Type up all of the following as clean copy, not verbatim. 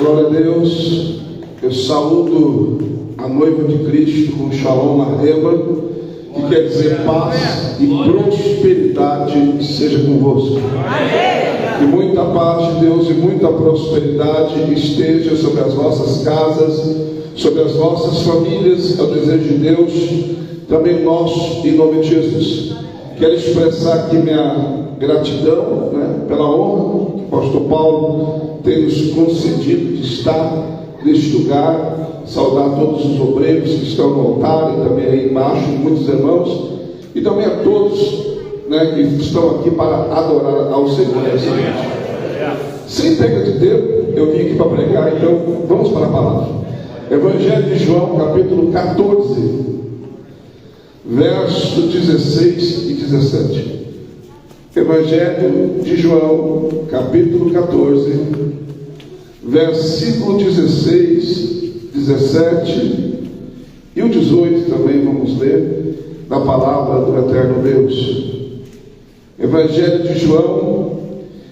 Glória a Deus. Eu saúdo a noiva de Cristo com Shalom Marreba, que quer dizer paz e prosperidade seja convosco. Que muita paz de Deus e muita prosperidade esteja sobre as vossas casas, sobre as vossas famílias. É o desejo de Deus, também nosso, em nome de Jesus. Quero expressar aqui minha gratidão, pela honra que o pastor Paulo tem nos concedido de estar neste lugar. Saudar todos os obreiros que estão no altar e também aí embaixo, muitos irmãos, e também a todos que estão aqui para adorar ao Senhor nessa noite. Sem perda de tempo, eu vim aqui para pregar, então vamos para a palavra. Evangelho de João, capítulo 14, verso 16 e 17. Evangelho de João, capítulo 14, versículo 16, 17 e o 18 também vamos ler, da palavra do eterno Deus. Evangelho de João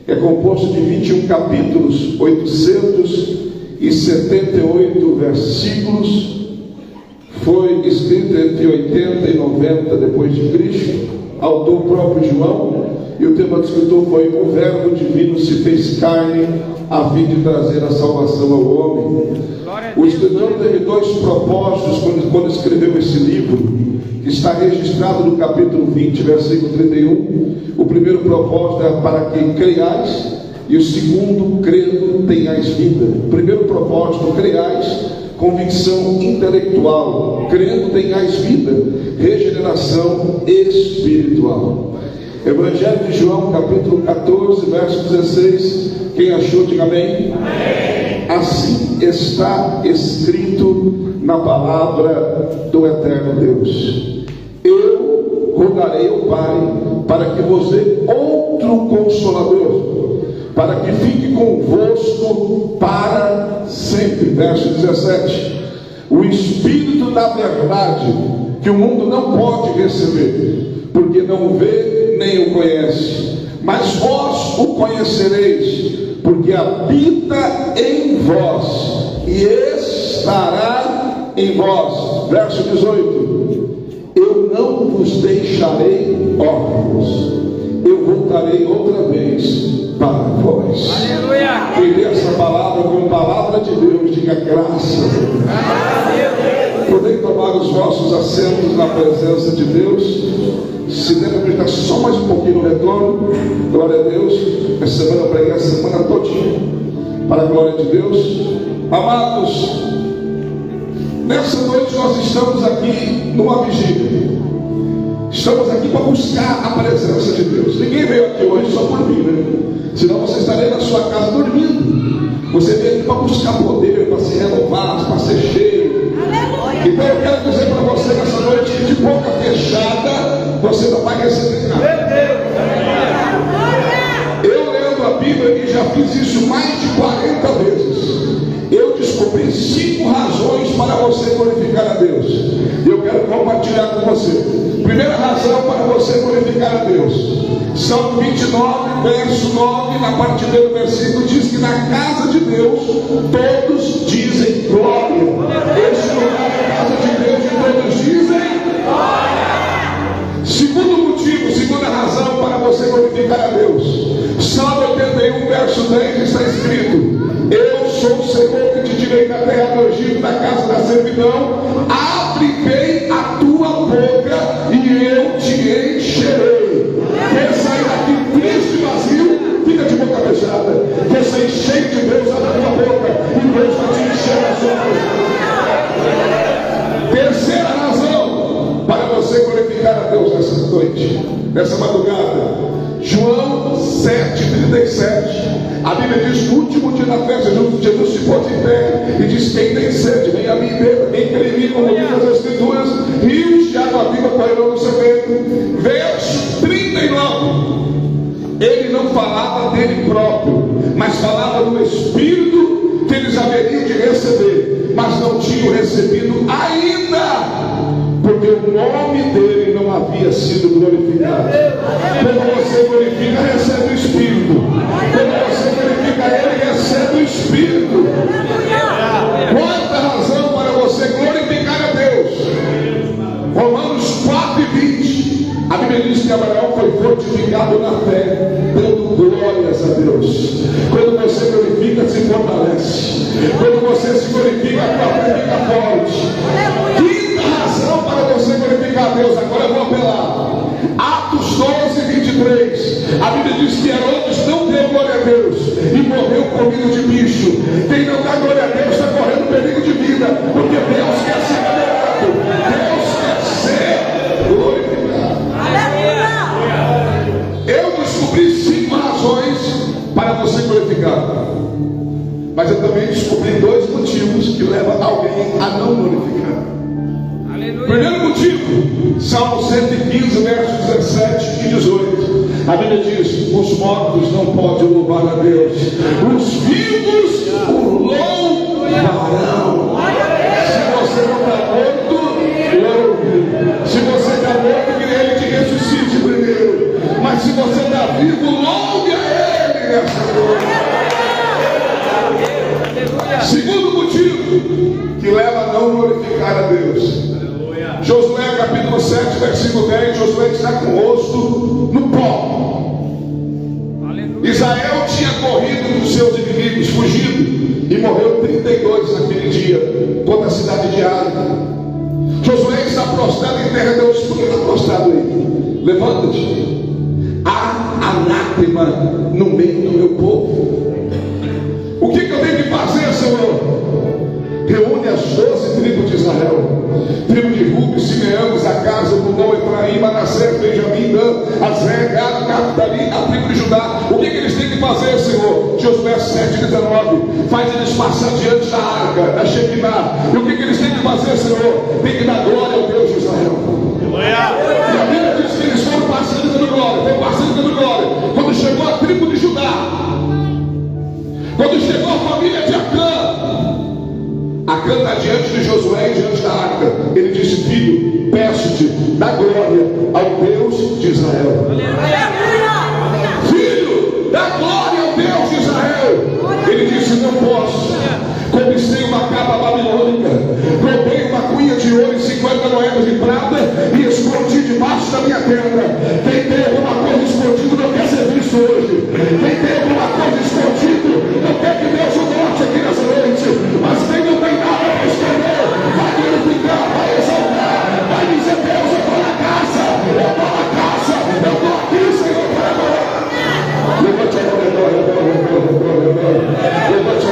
é composto de 21 capítulos, 878 versículos. Foi escrito entre 80 e 90 depois de Cristo, autor próprio João, e o tema do escritor foi: o verbo divino se fez carne a fim de trazer a salvação ao homem. O escritor teve dois propósitos quando escreveu esse livro, que está registrado no capítulo 20, versículo 31. O primeiro propósito é para que creiais, e o segundo, crendo, tenhais vida. O primeiro propósito, creiais, convicção intelectual; crendo, tenhais vida, regeneração espiritual. Evangelho de João, capítulo 14, verso 16. Quem achou, diga amém. Amém. Assim está escrito na palavra do eterno Deus: eu rogarei ao Pai para que vos dê outro consolador, para que fique convosco para sempre. Verso 17: o Espírito da verdade, que o mundo não pode receber, porque não o vê nem o conhece, mas vós o conhecereis, porque habita em vós e estará em vós. Verso 18: eu não vos deixarei órfãos, eu voltarei outra vez para vós. Aleluia! Quem lê essa palavra como palavra de Deus, diga graças a Deus. Podem tomar os vossos assentos na presença de Deus. Se der para ficar só mais um pouquinho no retorno. Glória a Deus. Essa semana eu preguei a semana todinha, para a glória de Deus. Amados, nessa noite nós estamos aqui numa vigília. Estamos aqui para buscar a presença de Deus. Ninguém veio aqui hoje só por mim, senão você estaria na sua casa dormindo. Você veio aqui para buscar poder, para se renovar, para ser cheio. Então eu quero dizer para você nessa noite que de boca fechada você não vai receber nada. Eu lendo a Bíblia, e já fiz isso mais de 40 vezes, eu descobri 5 razões para você glorificar a Deus. E eu quero compartilhar com você. Primeira razão para você glorificar a Deus: Salmo 29, verso 9, na parte B do versículo, diz que na casa de Deus todos dizem glória. Este lugar é a casa de Deus e todos dizem glória. Segundo motivo, segunda razão para você glorificar a Deus: Salmo 81, verso 10, está escrito: eu sou o Senhor que te tirei da terra do Egito, da casa da servidão. Abrirei a tua boca e eu te encherei. Quer sair daqui triste e vazio, fica de boca fechada. Quer sair cheio de Deus, abre a tua boca e Deus vai te encher a sua boca. Terceira razão para você glorificar a Deus nessa noite, nessa madrugada: João 7,37. A Bíblia diz que no último dia da festa, Jesus se pôs em pé e disse: quem tem sede, vem a mim e beba. Quem crê em mim, como diz as Escrituras, rios de água viva correrão no seu ventre. Verso 39. Ele não falava dele próprio, mas falava do Espírito que eles haveriam de receber, mas não tinham recebido ainda, porque o nome dele não havia sido glorificado. Quando você glorifica, recebe o Espírito. Quando você glorifica ele, recebe o Espírito. a tua fé fica forte. Quinta razão para você glorificar a Deus. Agora eu vou apelar. Atos 12, 23. A Bíblia diz que Herodes não deu glória a Deus e morreu com medo de bicho. Quem não dá glória a Deus está correndo perigo de vida, porque Deus quer ser adorado, Deus quer ser glorificado. Eu descobri 5 razões para você glorificar, mas eu também descobri 2 motivos que levam alguém a não glorificar. Primeiro motivo, Salmo 115, versos 17 e 18. A Bíblia diz: os mortos não podem louvar a Deus, os vivos o louvarão. Se você não está morto, louve. Se você está morto, que Ele te ressuscite primeiro. Mas se você está vivo, louve a Ele nessa noite. Segundo motivo que leva a não glorificar a Deus. Josué capítulo 7, versículo 10. Josué está com o rosto no pó. Israel tinha corrido dos seus inimigos, fugido, e morreu 32 naquele dia, toda a cidade de Ai. Josué está prostrado em terra. Deus, por que está prostrado aí? Levanta-te. Há anátema no meio do meu povo. O que eu tenho que fazer, Senhor? Reúne as 12 tribos de Israel, tribo de Ruben, Simeão, Zacarias, Zebulon, Efraim, Manassés, Benjamim, Dan, Aser, Gad, Naphtali, a tribo de Judá. O que eles têm que fazer, Senhor? Josué 7:19. Faz eles passar diante da arca, da Shekinah. E o que eles têm que fazer, Senhor? Tem que dar glória ao Deus de Israel. E a Bíblia diz que eles foram passando dando glória. Quando chegou a tribo de Judá, quando chegou a família de Acã está diante de Josué e diante da arca. Ele disse: filho, peço-te, dá glória ao Deus de Israel. Filho, dá glória ao Deus de Israel. Ele disse: não posso. Cobicei uma capa babilônica, roubei uma cunha de ouro e 50 moedas de prata e escondi debaixo da minha tenda. Quem tem alguma coisa escondida não quer ser visto hoje. Quem tem alguma coisa escondida não quer que Deus o note aqui nessa noite. Mas quem não tem nada para esconder, vai glorificar, vai exaltar, vai dizer: Deus, eu estou na casa, eu estou aqui, Senhor, para adorar. Levante a mão, levante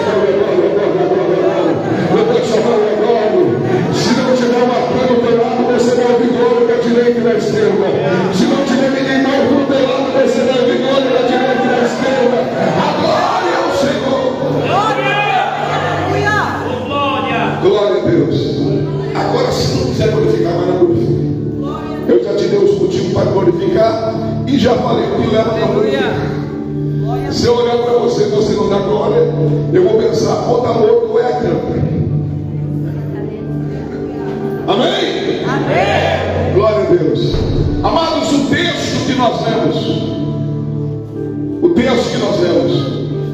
a mão, se não tiver uma plana do teu lado, você vai ouvir glória da direita e da esquerda. Se não tiver ninguém morto do teu lado, você vai ouvir glória da direita e da esquerda. A glória ao Senhor. Glória a Deus. Agora, se não quiser glorificar, mas não glorifique. Eu já te dei os motivos para glorificar e já falei o que leva a glorificar. Se eu olhar para você e você não dá glória, eu vou pensar: ou está morto ou é a cama. Amém? Amém? Glória a Deus. Amados, o texto que nós lemos,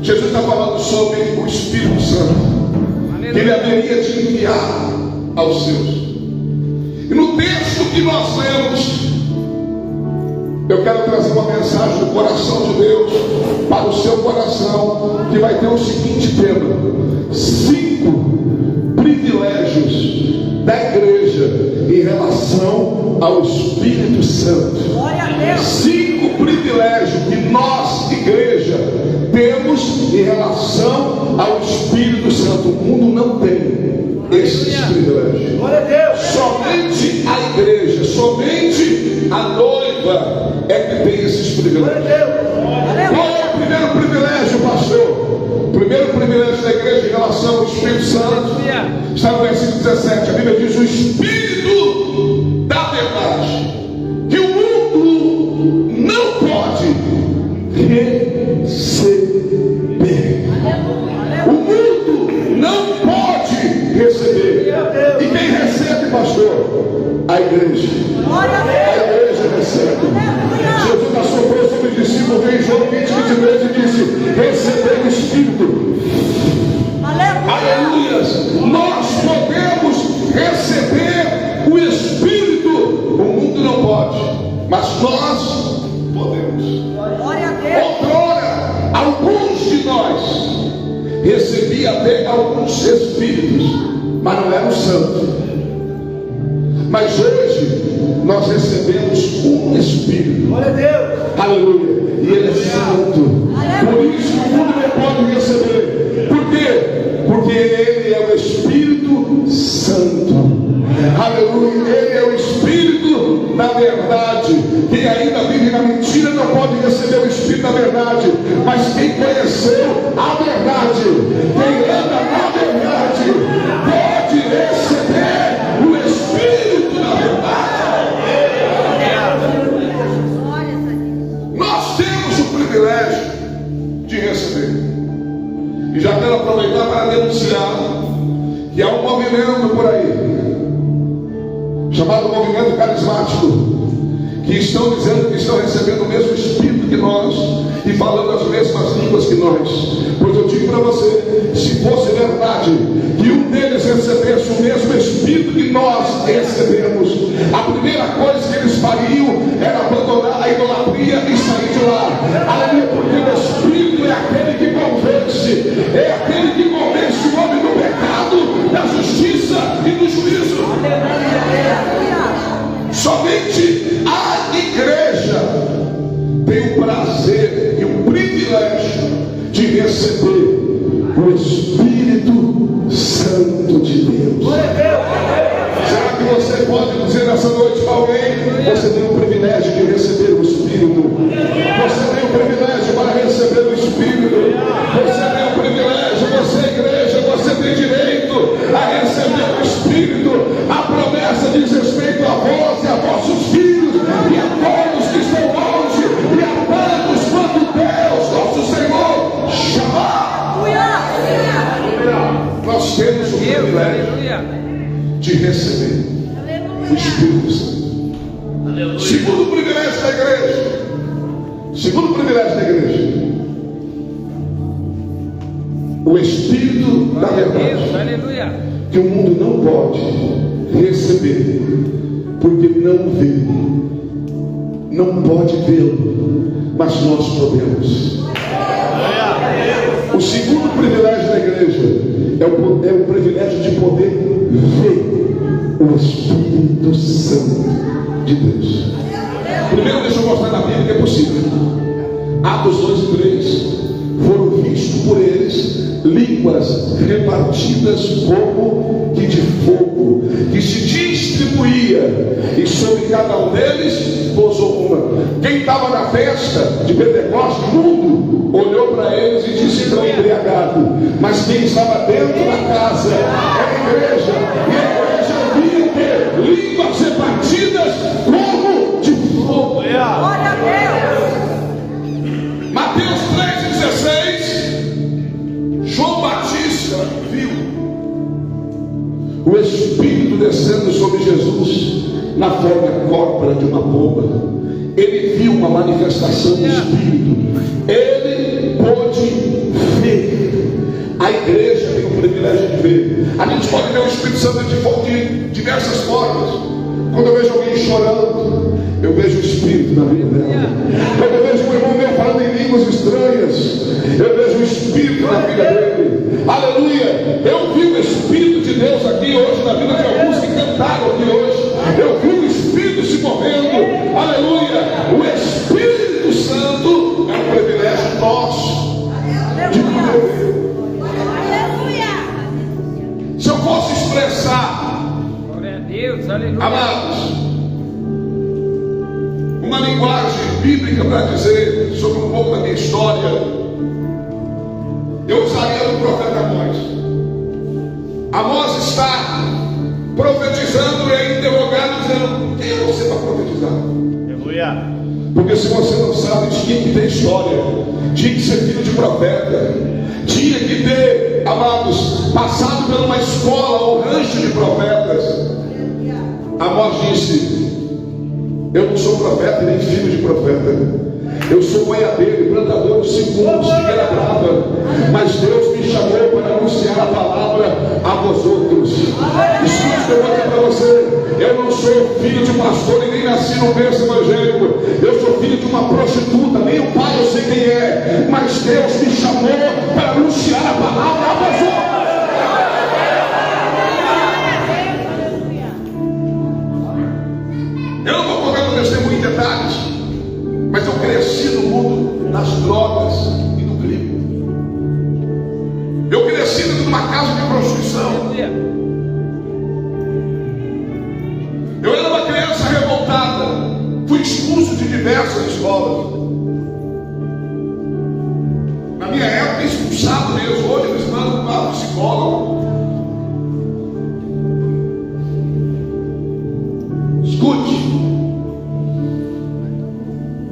Jesus está falando sobre o Espírito Santo, que Ele haveria de enviar aos seus. E no texto que nós lemos, eu quero trazer uma mensagem do coração de Deus para o seu coração, que vai ter o seguinte tema: 5 privilégios da igreja em relação ao Espírito Santo. 5 privilégios que nós, igreja, temos em relação ao Espírito Santo. O mundo não tem esses privilégios. Somente a igreja, somente a noiva é que tem esses privilégios. Qual é o primeiro privilégio, pastor? O primeiro privilégio da igreja em relação ao Espírito Santo está no versículo 17. A Bíblia diz: o Espírito da verdade, que o mundo não pode receber. O mundo não pode receber. E quem recebe, pastor? A igreja. A igreja recebe. Jesus assoprou sobre os discípulos em João 20:23 e disse: recebei o Espírito. Aleluias. Nós podemos receber o Espírito. O mundo não pode, mas nós podemos. Outrora, alguns de nós recebiam até alguns espíritos, mas não era o santo. Mas hoje nós recebemos um Espírito. Glória a Deus. Aleluia. E ele é santo. Por isso o mundo não pode receber. Por quê? Porque ele é o Espírito Santo. Aleluia. Ele é o Espírito da verdade. Quem ainda vive na mentira não pode receber o Espírito da verdade. Mas quem conheceu a verdade, quem anda na verdade, pode receber o Espírito da verdade. Nós temos o privilégio de receber. E já quero aproveitar para denunciar que há um movimento por aí chamado movimento carismático, que estão dizendo que estão recebendo o mesmo Espírito que nós e falando as mesmas línguas que nós. Pois eu digo para você, se fosse verdade que um deles recebesse o mesmo Espírito que nós recebemos, a primeira coisa que eles fariam era abandonar a idolatria e sair de lá. Aleluia, porque o Espírito é aquele que convence, é aquele que convence o homem do pecado, da justiça e do juízo. Somente a igreja tem o prazer e o privilégio de receber o Espírito Santo de Deus. Será que você pode dizer nessa noite para alguém: você tem o privilégio de receber o Espírito? Você tem o privilégio para receber o Espírito? Você tem o privilégio, você igreja, você tem direito a receber o Espírito. A promessa diz respeito a vós e a vossos filhos e a todos que estão longe e a tantos quanto Deus, nosso Senhor, chamar. Nós temos o privilégio de receber o Espírito Santo. Segundo privilégio da igreja. Segundo privilégio da igreja. O Espírito da verdade. Que o mundo não pode receber, porque não vê. Não pode vê-lo, mas nós podemos. O segundo privilégio da igreja é o privilégio de poder ver o Espírito Santo de Deus. Primeiro, deixa eu mostrar na Bíblia que é possível. Atos 2 e 3. Foram vistos por eles línguas repartidas como que de fogo, que se distribuía, e sobre cada um deles pousou uma. Quem estava na festa de Pentecostes, o mundo olhou para eles e disse: estão embriagados. Mas quem estava dentro da casa era a igreja, e a igreja via ter línguas repartidas como de fogo. Glória a Deus. Mateus 3,16. João Batista viu o Espírito descendo sobre Jesus na forma corpórea de uma pomba. Ele viu uma manifestação do Espírito. Ele pôde ver. A igreja tem o privilégio de ver. A gente pode ver o Espírito Santo de diversas formas. Quando eu vejo alguém chorando, eu vejo o Espírito na vida dela. Quando eu vejo um irmão meu falando em línguas estranhas, eu vejo o Espírito na vida dele. Aleluia. Eu vi o Espírito de Deus aqui hoje na vida de alguns que cantaram aqui hoje. Eu vi o Espírito se movendo. Aleluia. O Espírito Santo é um privilégio nosso de poder ver. Se eu fosse expressar, Glória a Deus, aleluia, amados, uma linguagem bíblica para dizer sobre um pouco da minha história, eu usaria do profeta Amós. Amós está profetizando e é interrogado, dizendo: quem é você para profetizar? aleluia. Porque se você não sabe, tinha que ter história, tinha que ser filho de profeta, tinha que ter, amados, passado por uma escola ou rancho de profetas. Amós disse: eu não sou profeta e nem filho de profeta. Eu sou boiadeiro e plantador de segundos, figueira brava. Mas Deus me chamou para anunciar a palavra a vós outros. Escute o que eu vou dizer para você. Eu não sou filho de pastor e nem nasci no berço evangélico. Eu sou filho de uma prostituta. Nem o pai eu sei quem é. Mas Deus me chamou para anunciar a palavra a vós outros. expulsado mesmo. Hoje eles mandam para o psicólogo. Escute.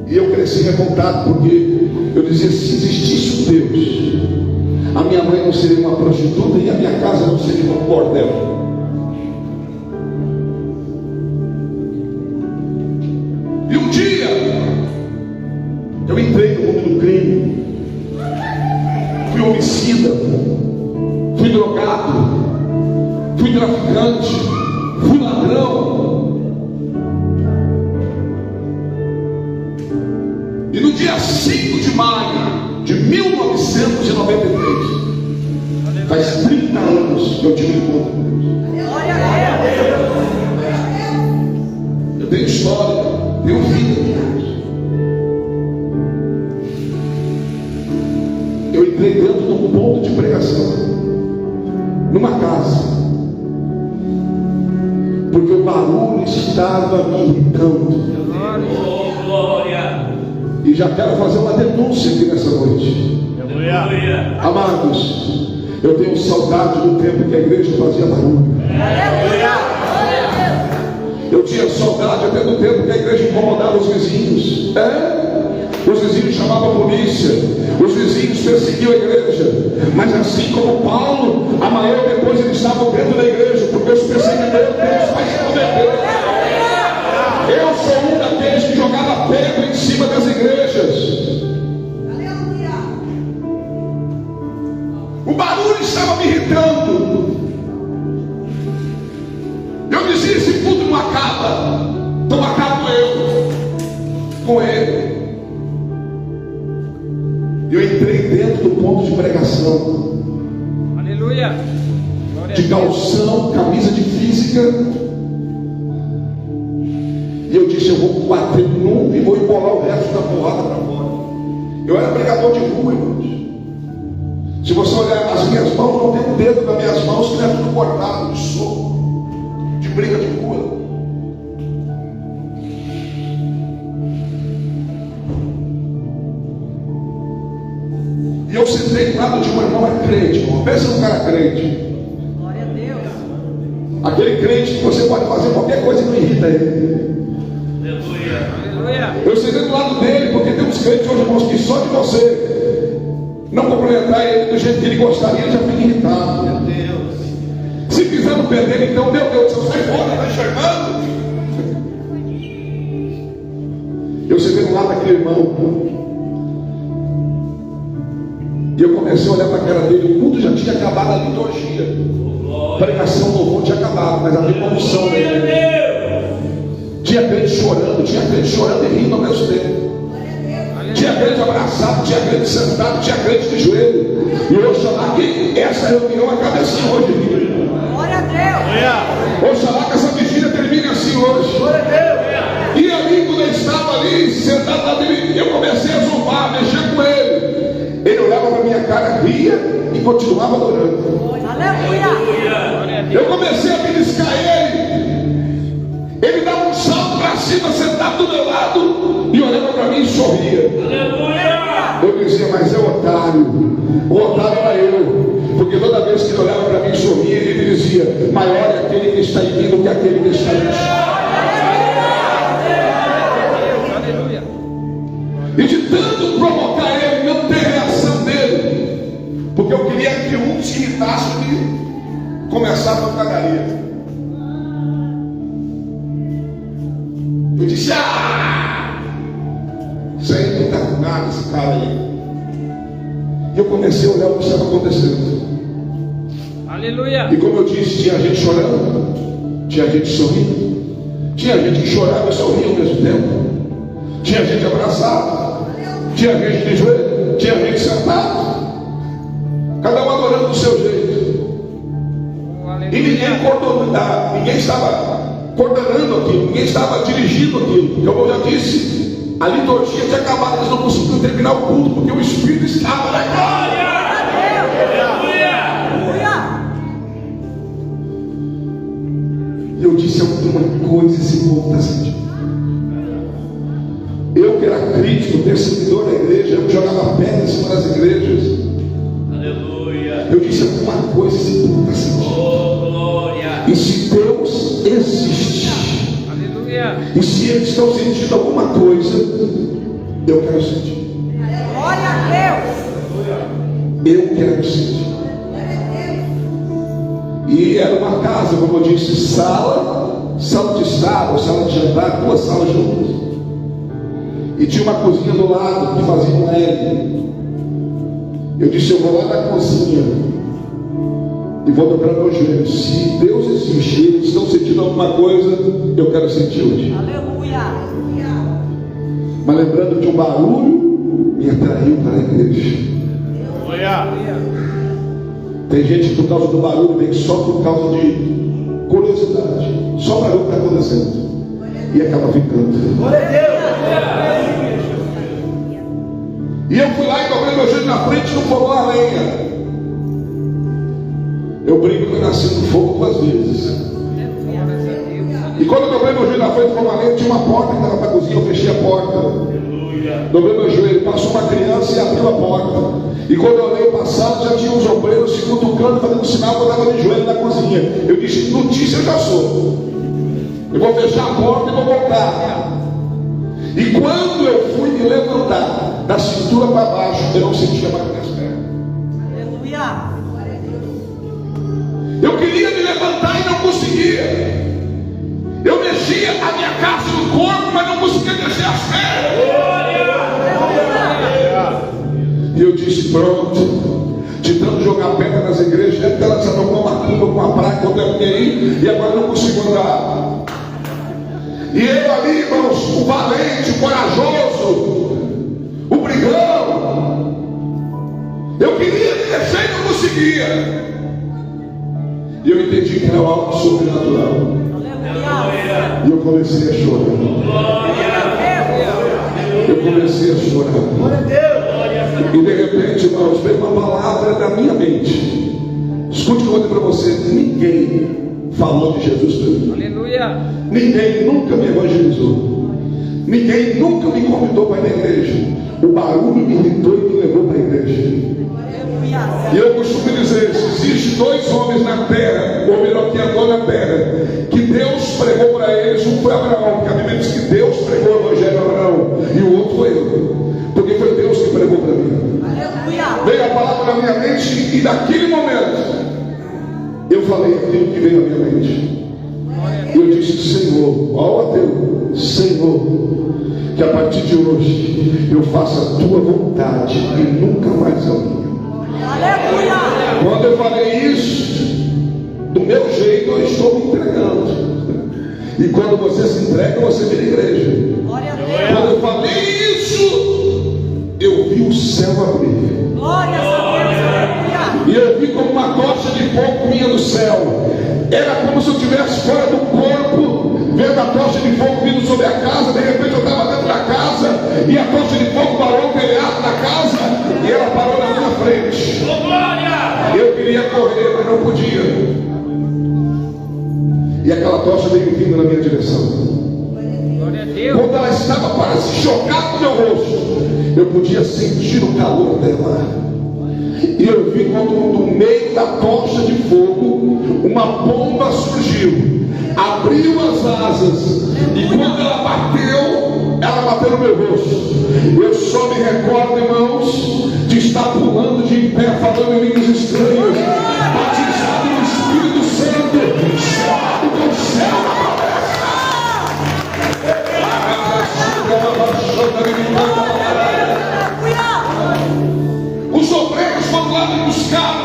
E eu cresci revoltado, porque eu dizia: se existisse um Deus, a minha mãe não seria uma prostituta e a minha casa não seria um bordel. E um dia eu entrei no mundo do crime, fui homicida, fui drogado, fui traficante, fui ladrão. E no dia 5 de maio de 1993, faz 30 anos que eu tive encontro com Deus. Eu tenho história, tenho vida com Deus. Eu entrei dentro de um ponto de pregação, numa casa, porque o barulho estava me irritando. Oh, glória! E já quero fazer uma denúncia aqui nessa noite. Aleluia! Amados, eu tenho saudade do tempo que a igreja fazia barulho. Aleluia! Eu tinha saudade até do tempo que a igreja incomodava os vizinhos. Os vizinhos chamavam a polícia, os vizinhos perseguiam a igreja. Mas assim como Paulo, amanhã depois eles estavam dentro da igreja, porque os perseguidores deles vai se converter. Eu sou um daqueles que jogava pedra em cima das igrejas. O barulho estava me irritando. Eu dizia: esse culto não acaba, então acabo eu com ele. Eu entrei dentro do ponto de pregação. Aleluia! De calção, camisa de física. E eu disse: eu vou bater num e vou embolar o resto da porrada para fora. Eu era pregador de rua, irmãos. Se você olhar as minhas mãos, não tem um dedo nas minhas mãos que não é tudo cortado de soco, de briga de rua. E eu sentei do lado de um irmão crente, irmão. Pensa num cara crente. Glória a Deus! Aquele crente que você pode fazer qualquer coisa que não irrita ele. Aleluia! Eu sentei do lado dele, porque tem uns crentes hoje, irmãos, que só de você não cumprimentar ele do jeito que ele gostaria, ele já fica irritado. Meu Deus! Se pisar no pé dele, então, meu Deus, você sai fora, está enxergando? Eu sentei do lado daquele irmão. E eu comecei a olhar para a cara dele. O culto já tinha acabado, a liturgia, a pregação do louvor tinha acabado, mas havia uma unção nele. Tinha crente chorando e rindo ao mesmo tempo. Tinha crente abraçado, tinha crente sentado, tinha crente de joelho. E oxalá que essa reunião acabe assim hoje. Glória a Deus! Oxalá que essa vigília termine assim hoje. Glória a Deus! E ali, quando eu estava ali, sentado lá dele, eu comecei a zombar, mexer com ele. Ele olhava para minha cara, ria e continuava adorando. Aleluia! Eu comecei a beliscar ele. Ele dava um salto para cima, sentado do meu lado, e olhava para mim e sorria. Aleluia! Eu dizia: mas é otário. O otário era eu. Porque toda vez que ele olhava para mim e sorria, ele dizia: maior é aquele que está em mim do que aquele que está em mim. Aleluia! E de tanto provocar ele, não ter reação dele, porque eu queria que um se irritasse e começar a pancadaria. Eu disse: isso aí não está com nada, esse cara aí. E eu comecei a olhar o que estava acontecendo. Aleluia! E como eu disse, tinha gente chorando, tinha gente sorrindo, tinha gente que chorava e sorria ao mesmo tempo, tinha gente abraçada, tinha gente de joelho, tinha gente sentada, cada um adorando do seu jeito. E ninguém estava coordenando aquilo, ninguém estava dirigindo aquilo. Como eu já disse, a liturgia tinha acabado, eles não conseguiram terminar o culto, porque o Espírito estava na glória. E eu disse: alguma coisa esse povo está sentindo. Eu que era crítico, perseguidor da igreja, eu que jogava pedra em cima das igrejas, Eu disse: alguma coisa esse povo está sentindo. E se Deus existe, Aleluia. e se eles estão sentindo alguma coisa, eu quero sentir. Glória a Deus. Eu quero sentir. E era uma casa, como eu disse, sala de estar, ou sala de jantar, duas salas juntas. E tinha uma cozinha do lado que fazia um L. Eu disse: eu vou lá na cozinha e vou dobrar meus joelhos. Se Deus existe e eles estão sentindo alguma coisa, eu quero sentir hoje. Aleluia. Mas lembrando que o barulho me atraiu para a igreja. Tem gente que por causa do barulho vem só por causa de curiosidade, só para ver o que está acontecendo, e acaba ficando. Glória a Deus. E eu fui lá e dobrei meu joelho na frente, não fogou a lenha. Eu brinco que eu nasci no fogo 2 vezes. E quando eu dobrei meu joelho na frente do fogo a lenha, tinha uma porta que estava para a cozinha, eu fechei a porta. Dobrei meu joelho, passou uma criança e abriu a porta. E quando eu olhei o passado, já tinha uns obreiros se cutucando, fazendo sinal que eu estava de joelho na cozinha. Eu disse: notícia eu já sou. Eu vou fechar a porta e vou voltar. E quando eu fui me levantar da cintura para baixo, eu não sentia mais minhas pernas. Aleluia. Eu queria me levantar e não conseguia. Eu mexia a minha casa no corpo, mas não conseguia mexer as pernas. E eu disse: pronto, de tanto jogar pedra nas igrejas, ela já tomou uma curva com a praga, eu terminei e agora não consigo andar. E eu ali, irmãos, o valente, o corajoso, o brigão, eu queria me mexer e não conseguia. E eu entendi que era algo sobrenatural. E eu comecei a chorar. Eu comecei a chorar. E de repente, irmãos, veio uma palavra da minha mente. Escute o que eu vou dizer para você: ninguém falou de Jesus para mim. Aleluia. Ninguém nunca me evangelizou. Ninguém nunca me convidou para ir na igreja. O barulho me irritou e me levou para a igreja. E eu costumo dizer: se existe 2 homens na terra, ou melhor, que andou na terra, que Deus pregou para eles, um foi Abraão, porque a Bíblia diz que Deus pregou o evangelho a Abraão, e o outro foi eu, porque foi Deus que pregou para mim. Veio a palavra na minha mente, e naquele momento eu falei aquilo que veio à minha mente. E eu disse: Senhor, ó ateu, Senhor, que a partir de hoje eu faça a tua vontade e nunca mais a minha. Aleluia. Quando eu falei isso, do meu jeito eu estou me entregando. E quando você se entrega, você vira igreja. Glória a Deus. Quando eu falei isso, eu vi o céu abrir. Glória a Deus. E eu vi como uma tocha de fogo vinha do céu. Era como se eu estivesse fora do corpo, vendo a tocha de fogo vindo sobre a casa. De repente eu estava dentro da casa, e a tocha de fogo parou no telhado da casa, e ela parou na minha frente. Eu queria correr, mas não podia. E aquela tocha veio vindo na minha direção. Glória a Deus. Quando ela estava para se chocar no meu rosto, eu podia sentir o calor dela. E eu vi quando no meio da tocha de fogo uma pomba surgiu, abriu as asas, e quando ela bateu no meu rosto. Eu só me recordo, irmãos, de estar pulando de pé, falando em línguas estranhas, batizado no Espírito Santo, selado com o céu na Os obreiros foram lá me buscar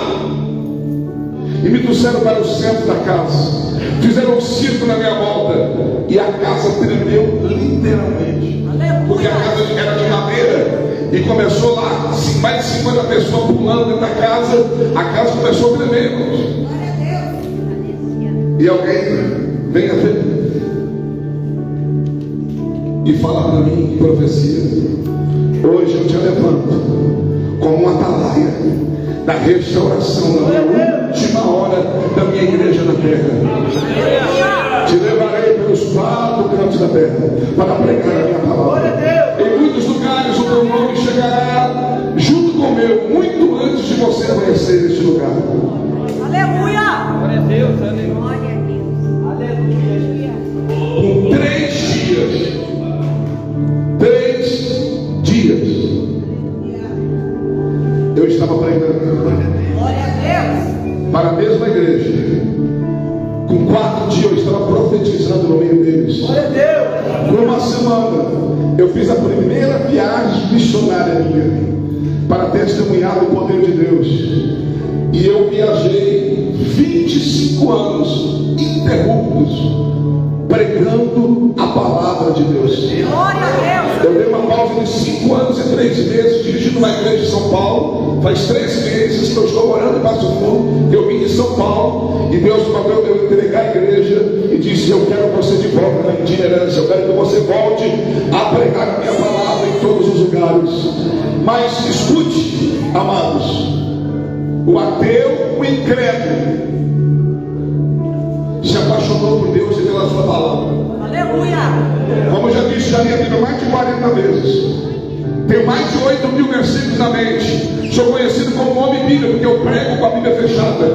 e me trouxeram para o centro da casa. Fizeram um círculo na minha volta e a casa tremeu literalmente, porque a casa era de madeira e começou lá mais de 50 pessoas pulando dentro da casa. A casa começou a tremer, irmãos. E alguém vem a ver e fala para mim em profecia: hoje eu te levanto como uma atalaia da restauração na minha última hora da minha igreja na terra. Te levarei pelos 4 cantos da terra para pregar a minha palavra. Em muitos lugares o teu nome chegará junto com o meu, muito antes antes de você amanhecer neste lugar. Aleluia. Glória a Deus. Aleluia. Com 3 dias, eu estava pregando Glória a Deus. para a mesma igreja. Com 4 dias eu estava profetizando no meio deles. Glória a Deus. Por uma semana eu fiz a primeira viagem missionária minha para testemunhar o poder de Deus. E eu viajei 25 anos ininterruptos pregando a palavra de Deus. Glória a Deus. Eu dei uma pausa de 5 anos e 3 meses dirigindo uma igreja de São Paulo. Faz 3 meses que eu estou morando em Passo Fundo, que eu vim de São Paulo, e Deus mandou eu entregar a igreja e disse: eu quero você de volta na itinerância, eu quero que você volte a pregar a minha palavra em todos os lugares. Mas escute, amados, o ateu, o incrédulo se apaixonou por Deus e pela sua palavra. Aleluia. Como eu já disse, já li a Bíblia mais de 40 vezes. Tenho mais de 8.000 versículos na mente. Sou conhecido como homem Bíblia, porque eu prego com a Bíblia fechada.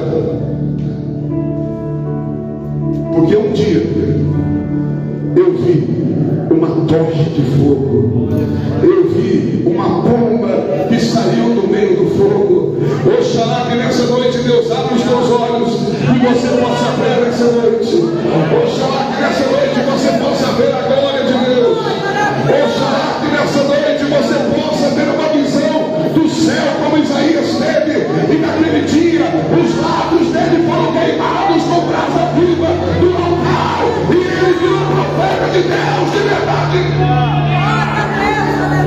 Porque um dia eu vi uma tocha de fogo. Eu vi uma pomba que saiu do meio do fogo. Oxalá que nessa noite Deus abra os teus olhos e você possa ver nessa noite. Oxalá que nessa noite você possa ver a glória de Deus. Oxalá que nessa noite você possa ter uma visão do céu como Isaías teve. E naquele dia os lábios dele foram queimados com brasa viva do altar. E ele virou profeta de Deus de verdade.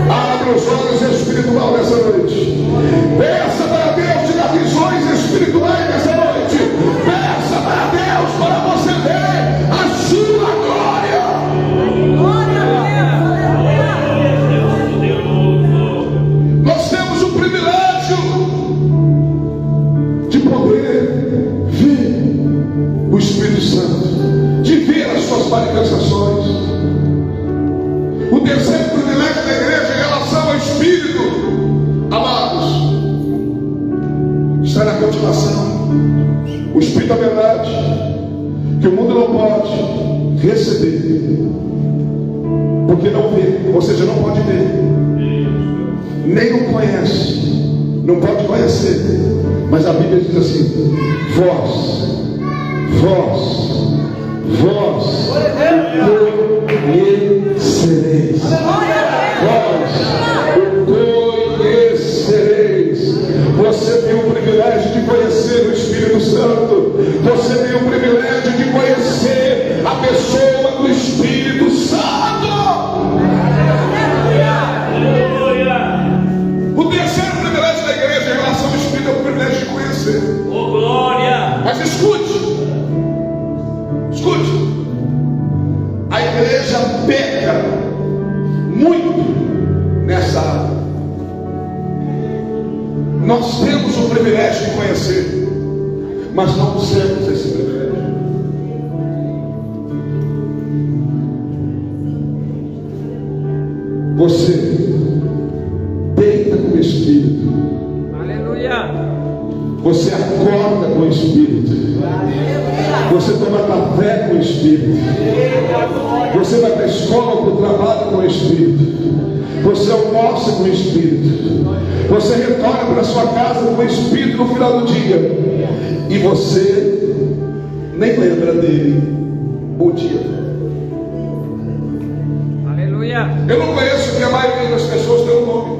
Abra os olhos espirituais nessa noite. Peça para Deus te dar visões espirituais nessa noite. Peça para Deus para você ver a sua glória. Glória a Deus. Nós temos o privilégio de poder ver o Espírito Santo, de ver as suas manifestações. O terceiro privilégio da igreja em relação ao Espírito, amados, está na continuação. O Espírito da verdade, que o mundo não pode receber, porque não vê, ou seja, não pode ver, nem o conhece, não pode conhecer. Mas a Bíblia diz assim: vós conhecereis. Vós o conhecereis. Você tem o privilégio de conhecer o Espírito Santo. Você tem o privilégio de conhecer a pessoa do Espírito Santo. O terceiro privilégio da igreja em relação ao Espírito é o privilégio de conhecer. Oh, glória. Mas escute. A igreja peca muito nessa área. Nós temos o privilégio de conhecer, mas não usamos esse privilégio. Você deita com o Espírito. Aleluia. Você acorda com o Espírito. Você toma café com o Espírito. Você vai para a escola, para o trabalho com o Espírito. Você almoça com o Espírito. Você retorna para a sua casa com o Espírito no final do dia. E você nem lembra dele o dia. Aleluia. Eu não conheço que a maioria das pessoas tem um nome.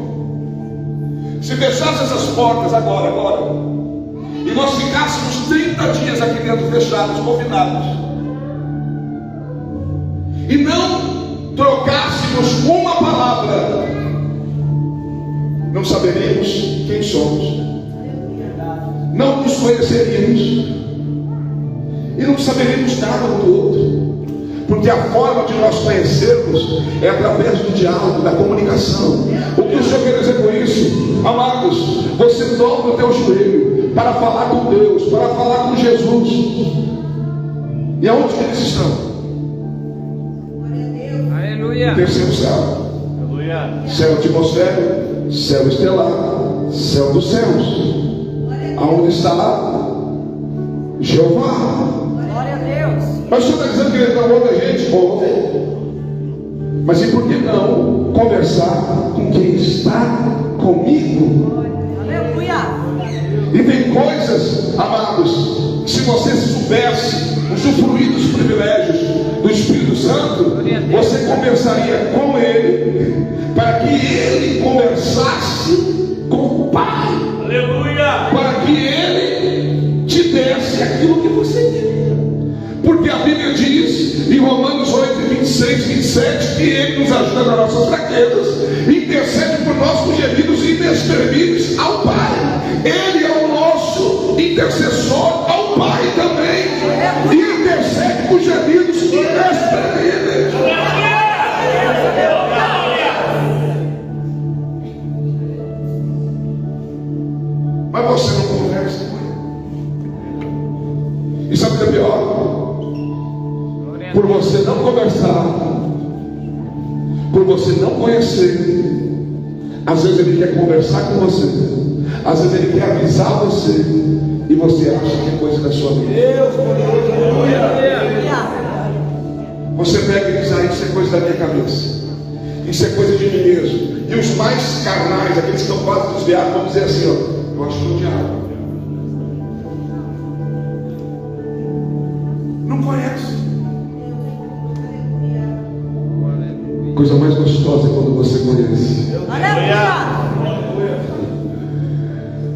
Se fechasse essas portas agora, e nós ficássemos 30 dias aqui dentro fechados, confinados, e não trocássemos uma palavra, não saberíamos quem somos, não nos conheceríamos e não saberíamos nada um do outro. Porque a forma de nós conhecermos é através do diálogo, da comunicação. O que o Senhor quer dizer com isso? Amados, você dobra o teu joelho para falar com Deus, para falar com Jesus. E aonde que eles estão? Aleluia. No terceiro céu. Aleluia. Céu atmosférico, céu estelar, céu dos céus. Aonde está Jeová? Glória a Deus. Mas o Senhor está dizendo que ele não ouve a gente? Ouve. Mas e por que não conversar com quem está comigo? Aleluia. E tem coisas, amados, que se você soubesse usufruir dos privilégios do Espírito Santo, você conversaria com ele, para que ele conversasse com o Pai. Aleluia. Para que ele te desse aquilo que você queria. Porque a Bíblia diz em Romanos 8, 26, 27 que ele nos ajuda nas nossas fraquezas, intercede por nós com gemidos inexprimíveis ao Pai. Ele é o nosso intercessor ao Pai também, e intercede por gemidos inexprimíveis. Mas você não conversa com ele. E sabe o que é pior? Por você não conversar, por você não conhecer, às vezes ele quer conversar com você, às vezes ele quer avisar você, e você acha que é coisa da sua vida. Você pega e diz: ah, isso é coisa da minha cabeça, isso é coisa de mim mesmo. E os mais carnais, aqueles que estão quase desviados, vão dizer assim: ó, eu acho que é o diabo. Não conhece. Coisa mais gostosa é quando você conhece. Aleluia.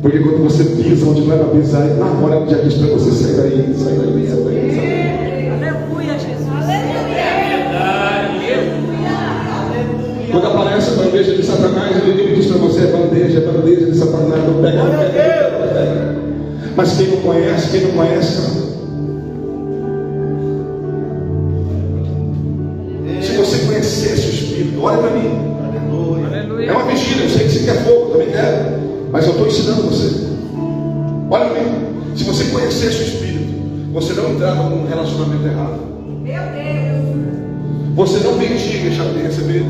Porque quando você pisa onde não era pisar, na hora ele já diz para você: sai daí, sai daí, sai daí, sai daí. Aleluia, Jesus. Quando aparece a bandeja de Satanás, ele diz para você: é bandeja de Satanás, não pega, não pega, não pega. Mas quem não conhece, não. Se você conhecesse o Espírito, olha para mim. É uma vigília, eu sei que você quer fogo, também quero, mas eu estou ensinando você. Olha para mim. Se você conhecesse o Espírito, você não entrava num relacionamento errado. Meu Deus. Você não vendia e deixava de receber,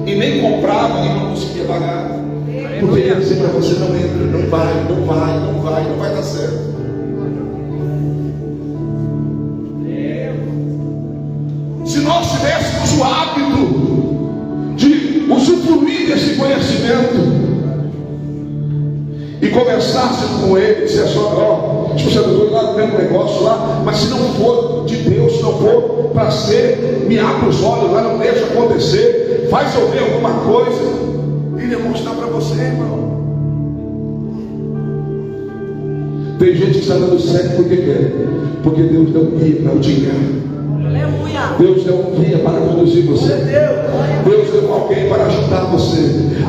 e nem comprava e não conseguia pagar, porque ele ia dizer para você: não entra, não vai dar certo. Se nós tivéssemos o hábito de usufruir desse conhecimento e conversássemos com ele, dizer assim: ó, eu estou lá no mesmo negócio lá, mas se não for de Deus, se não for para ser, me abre os olhos lá, não deixa acontecer, faz eu ver alguma coisa. Ele ia mostrar para você, irmão. Tem gente que está dando certo porque quer, porque Deus deu um guia para o dinheiro. Deus deu um guia para conduzir você. Deus deu alguém para ajudar você.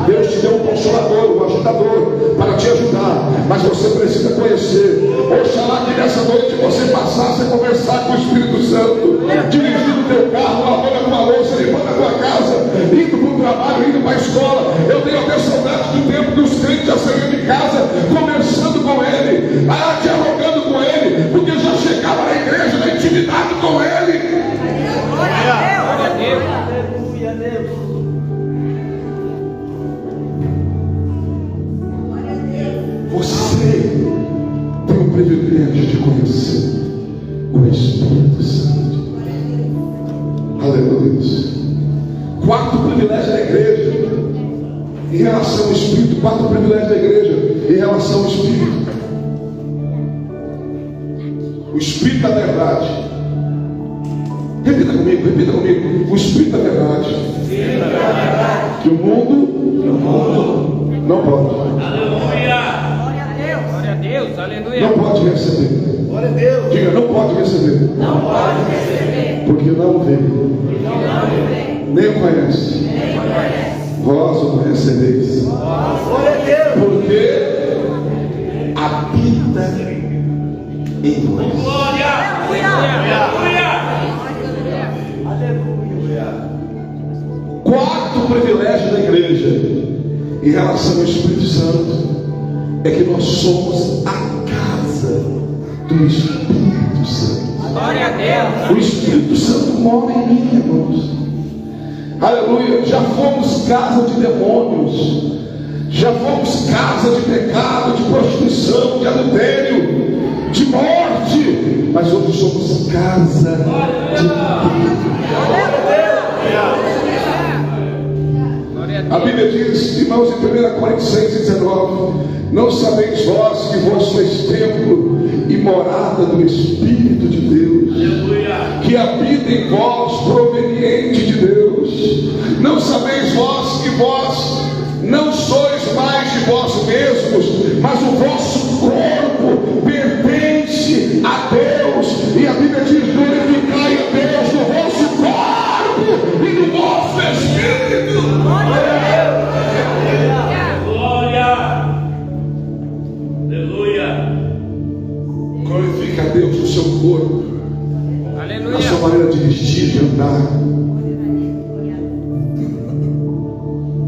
Deus te deu um consolador, um ajudador para te ajudar. Mas você precisa conhecer. Oxalá que nessa noite você passasse a conversar com o Espírito Santo, dirigindo o teu carro, lavando a tua louça, limpando a tua casa, indo para o trabalho, indo para a escola. Eu tenho até saudade do tempo dos crentes já saindo de casa, conversando com ele, dialogando com ele, porque já chegava na igreja, na intimidade com ele. Aleluia, Deus. Você tem o privilégio de conhecer o Espírito Santo. Aleluia. Quarto privilégio da igreja em relação ao Espírito. Quarto privilégio da igreja em relação ao Espírito. O Espírito da verdade. Repita comigo. O Espírito da verdade. Que o mundo não pode. Aleluia. Glória a Deus. Aleluia. Não pode receber. Glória a Deus. Diga: não pode receber. Não pode receber. Porque não vê. Nem o conhece. Vós o conhecereis. Glória a Deus. Porque habita em nós. Glória. Quarto privilégio da igreja em relação ao Espírito Santo é que nós somos a casa do Espírito Santo. Glória a Deus. O Espírito Santo mora em mim, irmãos. Aleluia. Já fomos casa de demônios, já fomos casa de pecado, de prostituição, de adultério. somos casa de Deus. A Bíblia diz, irmãos, em 1 Coríntios 6:19: não sabeis vós que vós sois templo e morada do Espírito de Deus, que habita em vós, proveniente de Deus? Não sabeis vós que vós não sois mais de vós mesmos, mas o vosso corpo pertence a Deus? E a Bíblia diz: glorificai a Deus no vosso corpo e no vosso espírito. Glória! Aleluia! Glorifica a Deus no seu corpo, Aleluia! na sua maneira de vestir, de andar.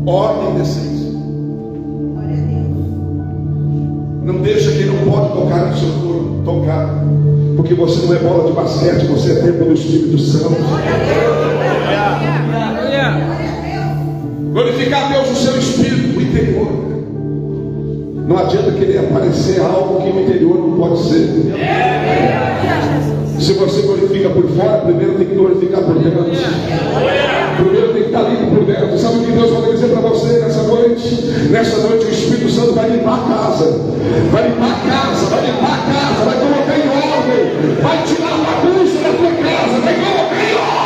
Ordem e decência. Não deixa quem não pode tocar no seu corpo tocar, porque você não é bola de basquete, você é templo do Espírito Santo. Glorificar a Deus no seu espírito, no interior. Não adianta querer aparecer algo que no interior não pode ser. Se você glorifica por fora, primeiro tem que glorificar por dentro. Primeiro tem que estar limpo por dentro. Sabe o que Deus vai dizer para você nessa noite? Nessa noite o Espírito Santo vai limpar a casa. Vai limpar a casa, vai limpar a casa, vai colocar em ordem. Vai tirar a bagunça da tua casa, vai colocar em ordem.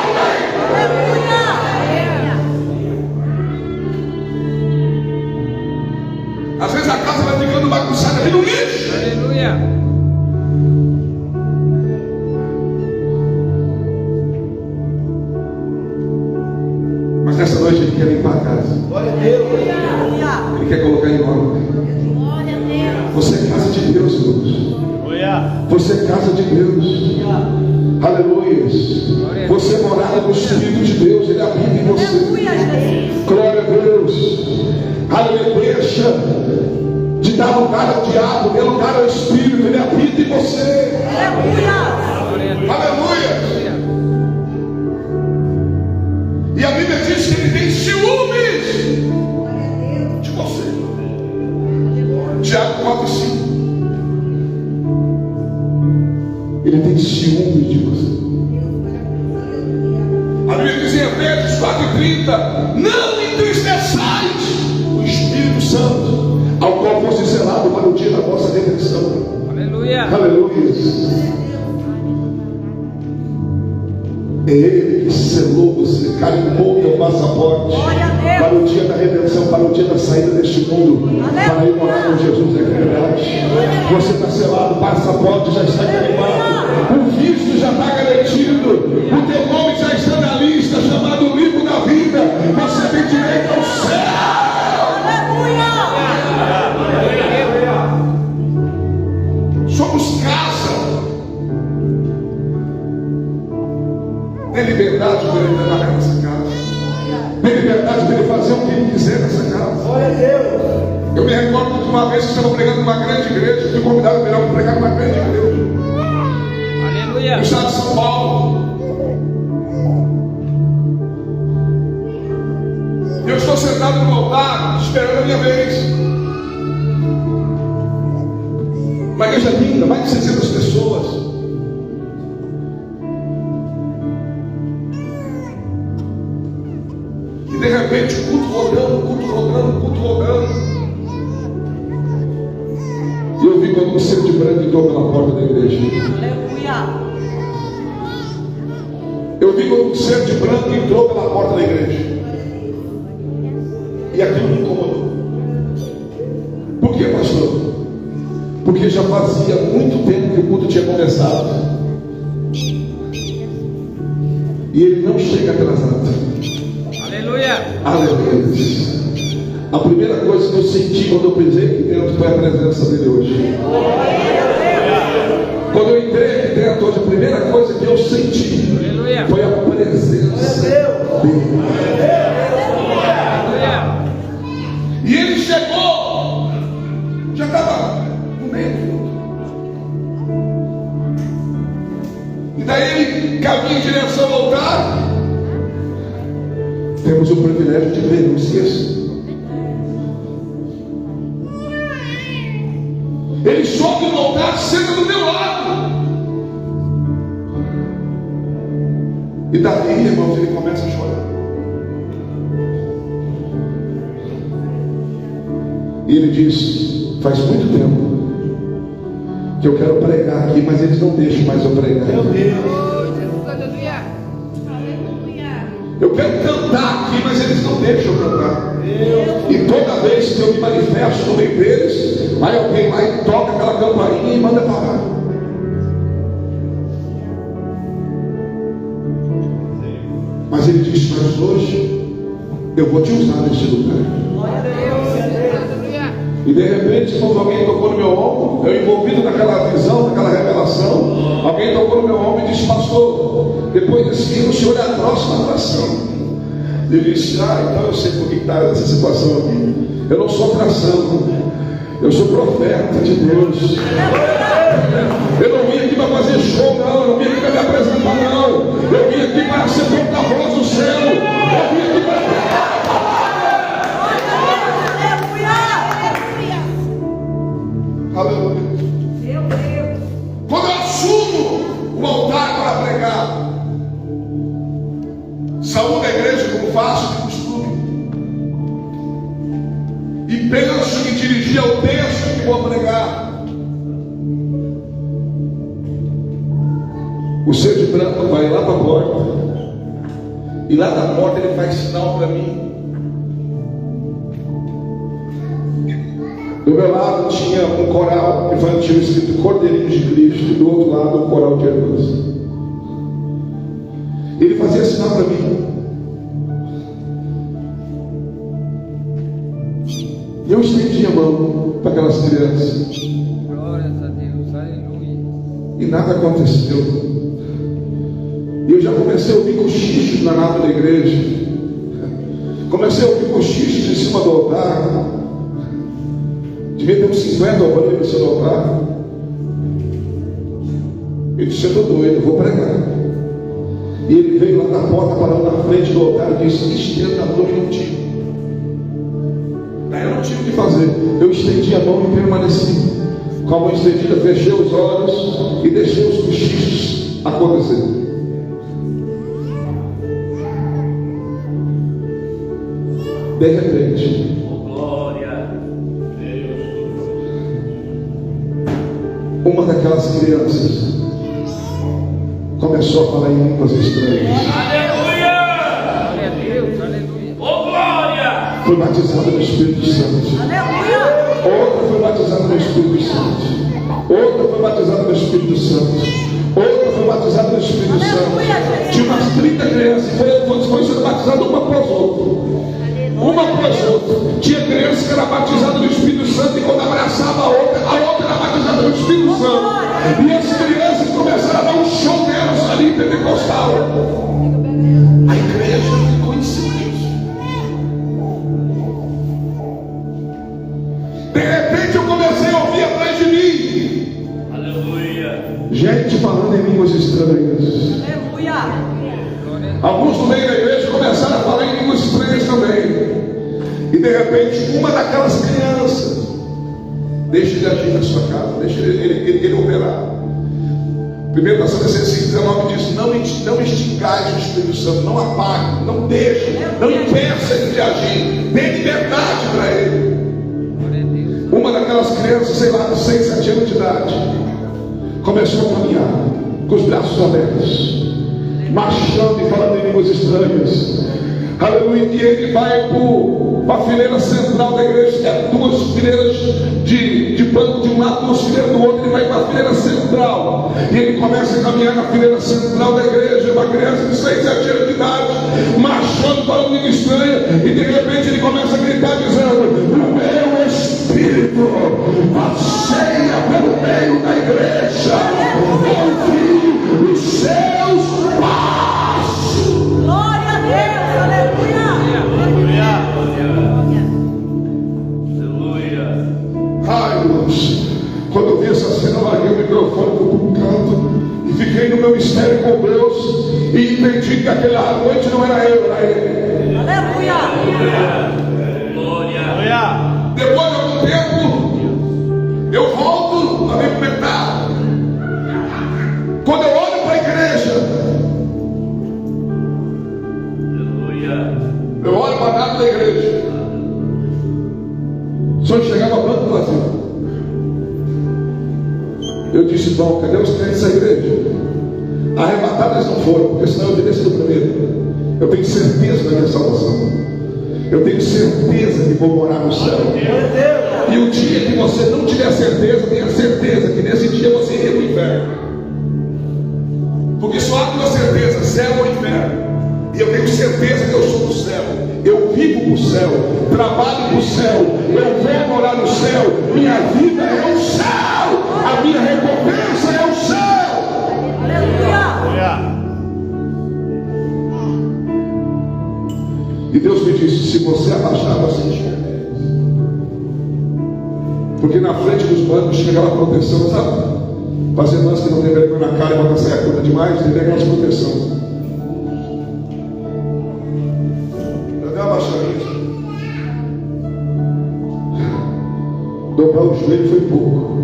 Às vezes a casa vai ficando bagunçada aqui no lixo. Aleluia! Mas nessa noite Ele quer limpar a casa. Glória a Deus. Ele quer colocar em ordem. Você é casa de Deus, irmãos. Você é casa de Deus. Aleluia. Você é morada do Espírito de Deus. Ele habita em você. Glória a Deus. Aleluia. Deixa de dar lugar ao diabo, dê lugar ao Espírito. Ele habita em você. Aleluia. E a Bíblia diz que Ele tem ciúmes de você. Tiago 4:5. Ele tem ciúmes de você. A Bíblia diz em Efésios 4:30: não entristeçais o Espírito Santo, ao qual fosse selado para o dia da vossa redenção. Aleluia! Aleluia. É Ele que selou você, carimbou teu passaporte para o dia da redenção, para o dia da saída deste mundo, para ir morar com Jesus na eternidade. Você está selado, o passaporte já está carimbado, o visto já está garantido, o teu nome já está na lista, chamado livro da vida. Você tem direito ao céu. Somos casa. Tem liberdade para Ele trabalhar nessa casa. Tem liberdade para Ele fazer o que Ele quiser nessa casa. Glória a Deus. Eu me recordo de uma vez que estava pregando numa grande igreja. Fui convidado para pregar numa grande igreja Aleluia! no estado de São Paulo. E eu estou sentado no altar, esperando a minha vez. Uma igreja linda, mais de 600 pessoas. E de repente o culto rodando. E eu vi quando um ser de branco entrou pela porta da igreja. Eu vi quando um ser de branco entrou pela porta da igreja. E aquilo me incomodou. Por que, pastor? Porque já fazia muito tempo que o culto tinha começado. E ele não chega atrasado. Aleluia! Aleluia. A primeira coisa que eu senti quando eu pisei aqui dentro foi a presença dele hoje. Quando eu entrei aqui dentro hoje, a primeira coisa que eu senti foi a presença dele. E ele chegou, já estava no meio do culto. E daí ele caminha em direção ao altar. Temos o privilégio de ver, não esqueça. Ele sobe no altar, senta do meu lado. E daí, irmãos, ele começa a chorar. E ele diz: faz muito tempo que eu quero pregar aqui, mas eles não deixam mais eu pregar. Meu Deus. Eu quero cantar aqui, mas eles não deixam eu cantar. E toda vez que eu me manifesto no meio deles, vai alguém lá e toca aquela campainha e manda parar. Mas ele diz: mas hoje eu vou te usar nesse lugar. E de repente, quando alguém tocou no meu ombro, eu envolvido naquela visão, naquela revelação, alguém tocou no meu ombro e disse: pastor, depois desse hino o senhor é a próxima atração. Ele disse: então eu sei por que está essa situação aqui. Eu não sou atração, eu sou profeta de Deus. Eu não vim aqui para fazer show, não. Eu não vim aqui para me apresentar, não. Eu vim aqui para ser porta-voz do céu. Eu vim aqui para pregar a palavra. Aleluia. Quando eu assumo o altar para pregar, saúdo a igreja como faço de costume, e penso em dirigir ao texto que vou pregar. O ser de branco vai lá para a porta, e lá da porta ele faz sinal para mim. Do meu lado tinha um coral infantil escrito Cordeirinho de Cristo, e do outro lado um coral de irmãs. Ele fazia sinal para mim. E eu estendi a mão para aquelas crianças. Glórias a Deus, aleluia. E nada aconteceu. E eu já comecei a ouvir cochichos na nave da igreja. Comecei a ouvir cochichos em cima do altar. Devia ter uns 50 obreiros em cima do altar. Eu disse: eu estou doido, eu vou pregar. E ele veio lá na porta, parou na frente do altar e disse: estenda a mão e não tira. Daí eu não tive o que fazer. Eu estendi a mão e permaneci. Com a mão estendida, fechei os olhos e deixei os cochichos acontecer. De repente, uma daquelas crianças começou a falar em línguas estranhas. Aleluia! Glória a Deus, aleluia. Oh, glória! Foi batizada no Espírito Santo. Aleluia! Outra foi batizada no Espírito Santo. Outra foi batizada no Espírito Santo. Outra foi batizada no Espírito Santo. Tinha umas 30 crianças. Foi sendo batizada uma após outra. Uma após outra. Tinha criança que era batizada no Espírito Santo, e quando abraçava a outra era batizada no Espírito Santo. E as crianças começaram a dar um show nelas ali, pentecostal. A igreja ficou em silêncio. De repente eu comecei a ouvir atrás de mim. Aleluia. Gente falando em línguas estranhas. Aleluia! Alguns no meio da igreja começaram a falar em línguas estranhas também. E de repente uma daquelas crianças: deixa ele agir na sua casa, deixa ele operar. 1 Tessalonicenses 5,19 diz: não extingais o Espírito Santo, não apague, não deixe, não impeça ele de agir, dê liberdade para ele. Uma daquelas crianças, sei lá, de 6, 7 anos de idade, começou a caminhar com os braços abertos, marchando e falando em línguas estranhas. Aleluia. E ele vai para a fileira central da igreja, que é 2 fileiras de banco de um lado, 2 fileiras do outro. Ele vai para a fileira central, e ele começa a caminhar na fileira central da igreja. Uma criança de 6, 7 anos de idade, marchando, falando língua estranha. E de repente ele começa a gritar, dizendo: o meu Espírito passeia pelo meio da igreja, ouvi os seus passos. Glória a Deus! Aleluia! Ai, irmãos, quando eu vi essa cena, eu larguei o microfone para um canto e fiquei no meu mistério com Deus, e entendi que aquela noite não era eu, era ele. Aleluia! Glória! Depois de algum tempo, eu volto a me comentar. Quando eu olho para a igreja, Eu disse: bom, cadê os crentes da igreja? Arrebatados não foram, porque senão eu teria sido o primeiro. Eu tenho certeza da minha salvação. Eu tenho certeza que vou morar no céu. E o dia que você não tiver certeza, tenha certeza que nesse dia você iria para o inferno. Porque só há uma certeza: céu ou inferno. E eu tenho certeza que eu sou do céu. Eu vivo para o céu, trabalho para o céu, eu vou morar no céu. Minha vida é o céu, a minha recompensa é o céu. Aleluia. E Deus me disse: se você abaixar, você enxerga. Porque na frente dos bancos tinha aquela proteção, sabe? Para as irmãs que não tem vergonha na cara e botam saia curta demais, tem aquelas proteções. Eu dei uma baixadinha. Dobrar o joelho foi pouco.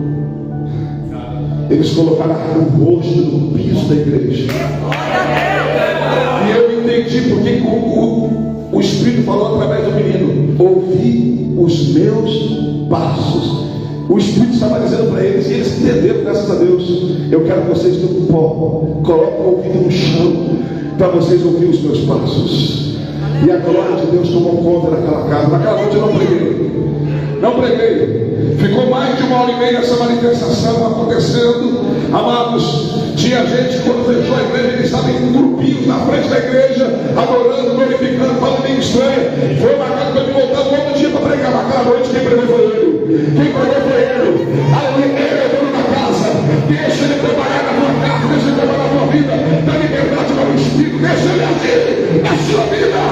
Eles colocaram o rosto no piso da igreja. E eu entendi porque o Espírito falou através do menino: ouvi os meus passos. O Espírito estava dizendo para eles, e eles entenderam, graças a Deus. Eu quero que vocês no pó, coloquem o ouvido no chão, para vocês ouvirem os meus passos. E a glória de Deus tomou conta daquela casa. Naquela noite eu não preguei. Não preguei. Ficou mais de 1h30 essa manifestação acontecendo. Amados, tinha gente, quando fechou a igreja, eles estavam em grupinhos na frente da igreja, adorando, glorificando, falando bem estranho. Foi marcado para me voltar um outro dia para pregar. Naquela noite quem pregou foi ele. Quem pregou foi ele. Aleluia, ele é dono da casa. Deixa ele trabalhar na tua casa, deixa ele trabalhar na tua vida. Dá liberdade para o Espírito, deixa ele agir na sua vida.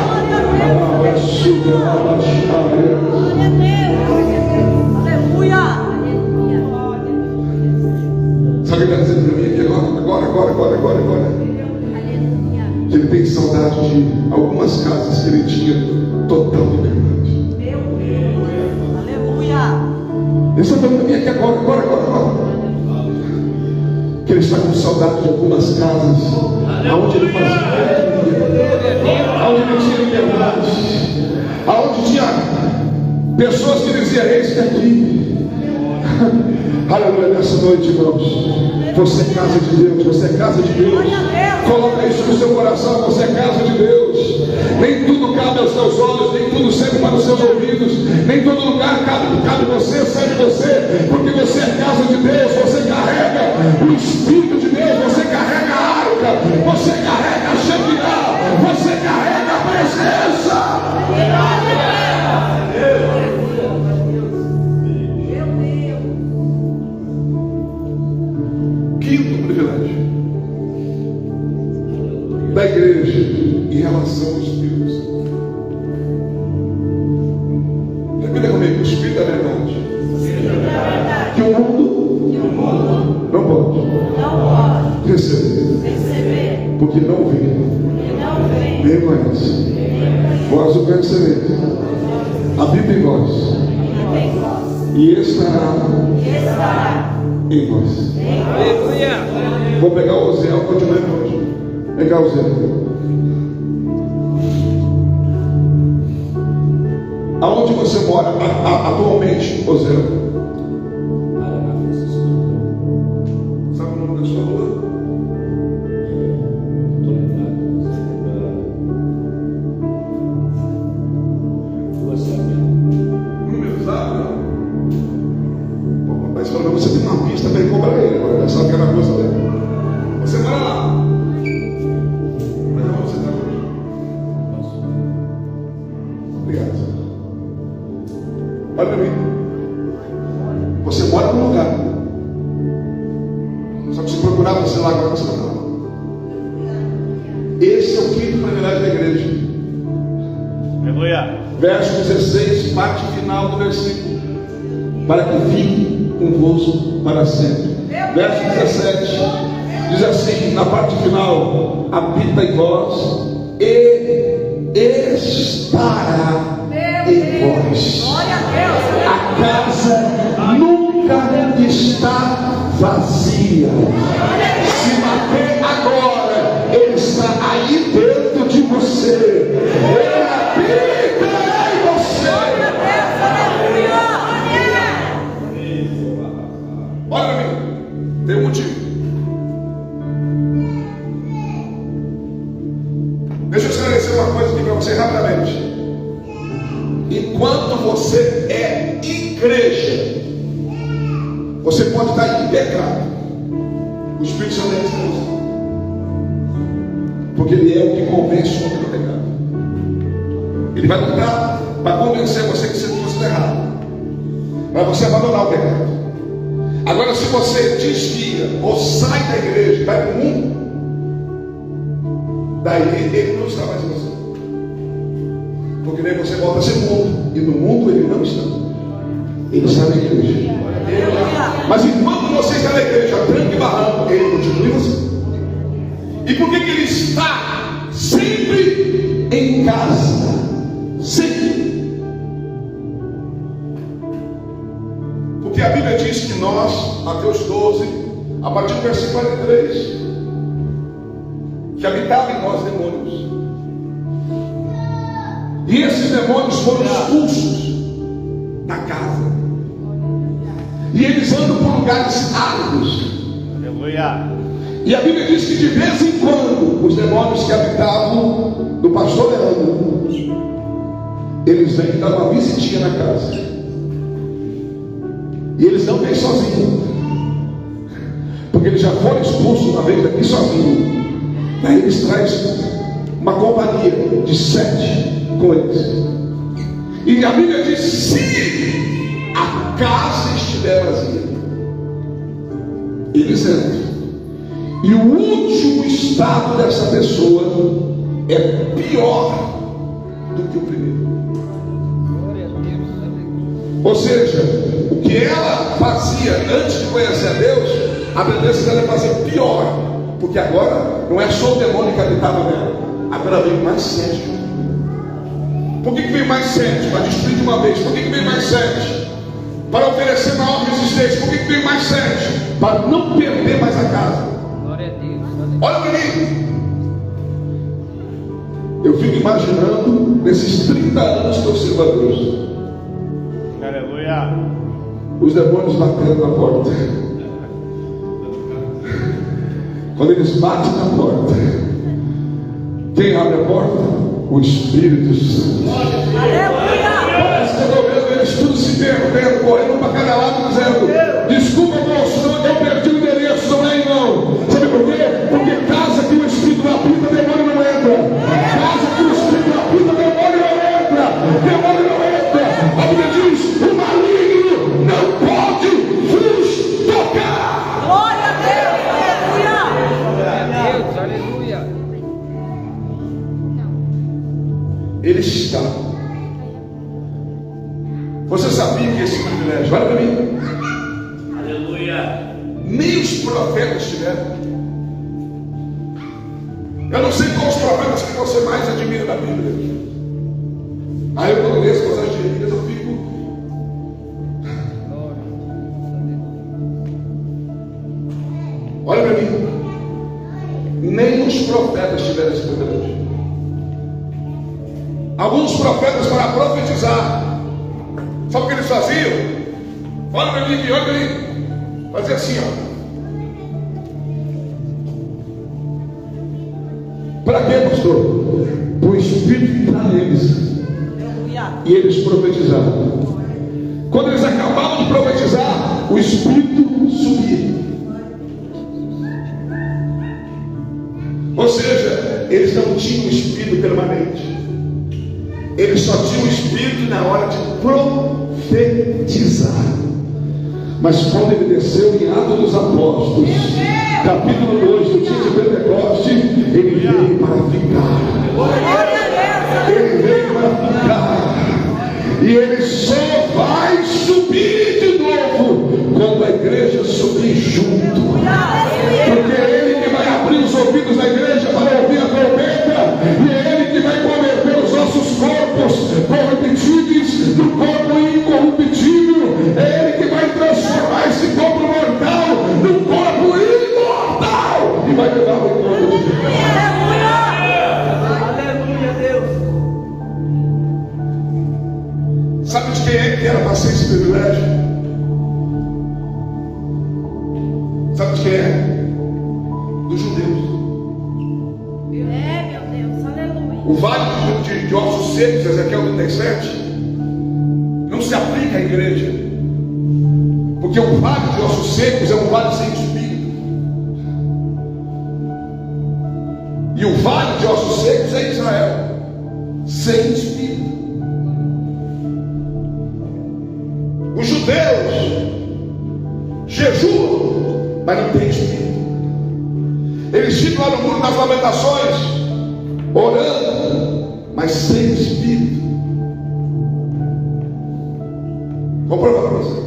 Sabe o que ele está dizendo para mim aqui agora? Que ele tem saudade de algumas casas que ele tinha total liberdade. Aleluia. Ele está falando para mim aqui agora. Que ele está com saudade de algumas casas onde ele fazia, onde ele tinha liberdade, onde tinha pessoas que diziam: eis que aqui. Aleluia, nessa noite, irmãos, você é casa de Deus, você é casa de Deus. Coloca isso no seu coração: você é casa de Deus. Nem tudo cabe aos seus olhos, nem tudo serve para os seus ouvidos, nem todo lugar cabe você, serve você, porque você é casa de Deus. Você carrega o Espírito de Deus, você carrega a arca, você carrega a Shekinah, você carrega a presença. Quinto privilégio da igreja em relação ao Espírito Santo. Repita comigo: o Espírito da verdade. Que o mundo não pode receber, porque não vem, nem conhece. Vós o conhecereis, habita em vós, e estará em vós. Vou pegar o Oséias, continuar hoje. Pegar o Oséias. Aonde você mora atualmente, Oséias? Sabe o nome da sua rua? Número, sabe? Mas pelo menos você tem uma pista para ir cobrar ele. Agora já sabe que era a coisa dele. Você mora lá. Mas onde você está hoje? Obrigado. Olha para mim. Você mora num lugar. Só que se procurar você lá agora, você não. Esse é o quinto privilégio da igreja. Aleluia. Verso 16, parte final do versículo: para que fique convosco para sempre. Verso 17 diz assim, na parte final: habita em vós e estará em vós. A casa nunca está vazia. Se bater agora, ele está aí dentro de você. Ele habita em você. Olha para mim. Tem um motivo. Deixa eu esclarecer uma coisa aqui para você rapidamente. Enquanto você é igreja, você pode estar em pecado. O Espírito Santo é responsável, porque ele é o que convence o homem do pecado. Ele vai lutar para convencer você que você está errado, para você abandonar o pecado. Agora, se você desvia ou sai da igreja e vai para o mundo, daí ele não está mais em você, porque daí você volta a ser mundo, e no mundo ele não está, ele está na igreja. Mas enquanto você está na igreja, tranco e barranco, ele continua em você. E por que ele está sempre em casa? Sempre. Porque a Bíblia diz que nós, Mateus 12, a partir do versículo 43, que habitava em nós demônios, e esses demônios foram expulsos da casa, e eles andam por lugares áridos. Aleluia. E a Bíblia diz que de vez em quando os demônios que habitavam no pastor Leandro, eles vêm dar uma visitinha na casa, e eles não vêm sozinhos, porque eles já foram expulsos uma vez daqui sozinhos. Aí eles trazem uma companhia de 7 com eles. E a Bíblia diz: se a casa estiver vazia, eles entram. E o último estado dessa pessoa é pior do que o primeiro. Ou seja, o que ela fazia antes de conhecer a Deus, a tendência dela é fazer pior. Porque agora não é só o demônio que habitava nela, agora veio mais 7. Por que veio mais 7? Para destruir de uma vez. Por que veio mais 7? Para oferecer maior resistência. Por que veio mais 7? Para não perder mais a casa. Glória a Deus. Olha para mim. Eu fico imaginando nesses 30 anos que eu sirvo a Deus, aleluia, os demônios batendo na porta. Quando eles batem na porta, quem abre a porta? O Espírito Santo. Parece que eu estou vendo eles tudo se perdendo, correndo para cada lado, dizendo: desculpa, moço, eu perdi o endereço, não é não. Sabe por quê? Porque casa que o Espírito habita, demônio não entra. Casa que o Espírito habita, demônio não entra. Demônio não entra. A Bíblia diz: o maligno não pode vos tocar. Glória a Deus. Aleluia. Ele está. Você sabia que esse privilégio, olha para mim, aleluia, nem os profetas tiveram. Eu não sei quais os profetas que você mais admira da Bíblia. Aí eu quando leio as coisas de Jeremias, eu fico. Olha para mim. Nem os profetas tiveram esse privilégio. Alguns profetas, para profetizar, sabe o que eles faziam? Olha para mim aqui, olha para mim. Fazia assim, ó. Para quê, pastor? Para o Espírito entrar neles e eles profetizavam. Quando eles acabavam de profetizar, o Espírito subia. Ou seja, eles não tinham espírito permanente. Eles só tinham espírito na hora de profetizar. Mas quando ele desceu em Atos dos Apóstolos, capítulo 2, do dia de Pentecoste, ele veio para ficar. Ele veio para ficar. E ele só vai subir de novo quando a igreja subir junto. Porque é ele que vai abrir os ouvidos da igreja para ouvir a trombeta, e é ele que vai converter os nossos corpos corruptíveis no corpo incorruptível. É ele que vai transformar esse corpo mortal num corpo imortal e vai levar o encontro de Deus. Aleluia, Deus. Sabe de quem é que era para ser esse privilégio? Sabe de quem é? Dos judeus. Meu Deus, aleluia. O vale de ossos secos, Ezequiel 37, não se aplica à igreja, porque o vale de ossos secos é um vale sem espírito, e o vale de ossos secos é Israel, sem espírito. Os judeus jejuam, mas não tem espírito. Eles ficam lá no muro das lamentações, orando, mas sem espírito. Vou provar para você.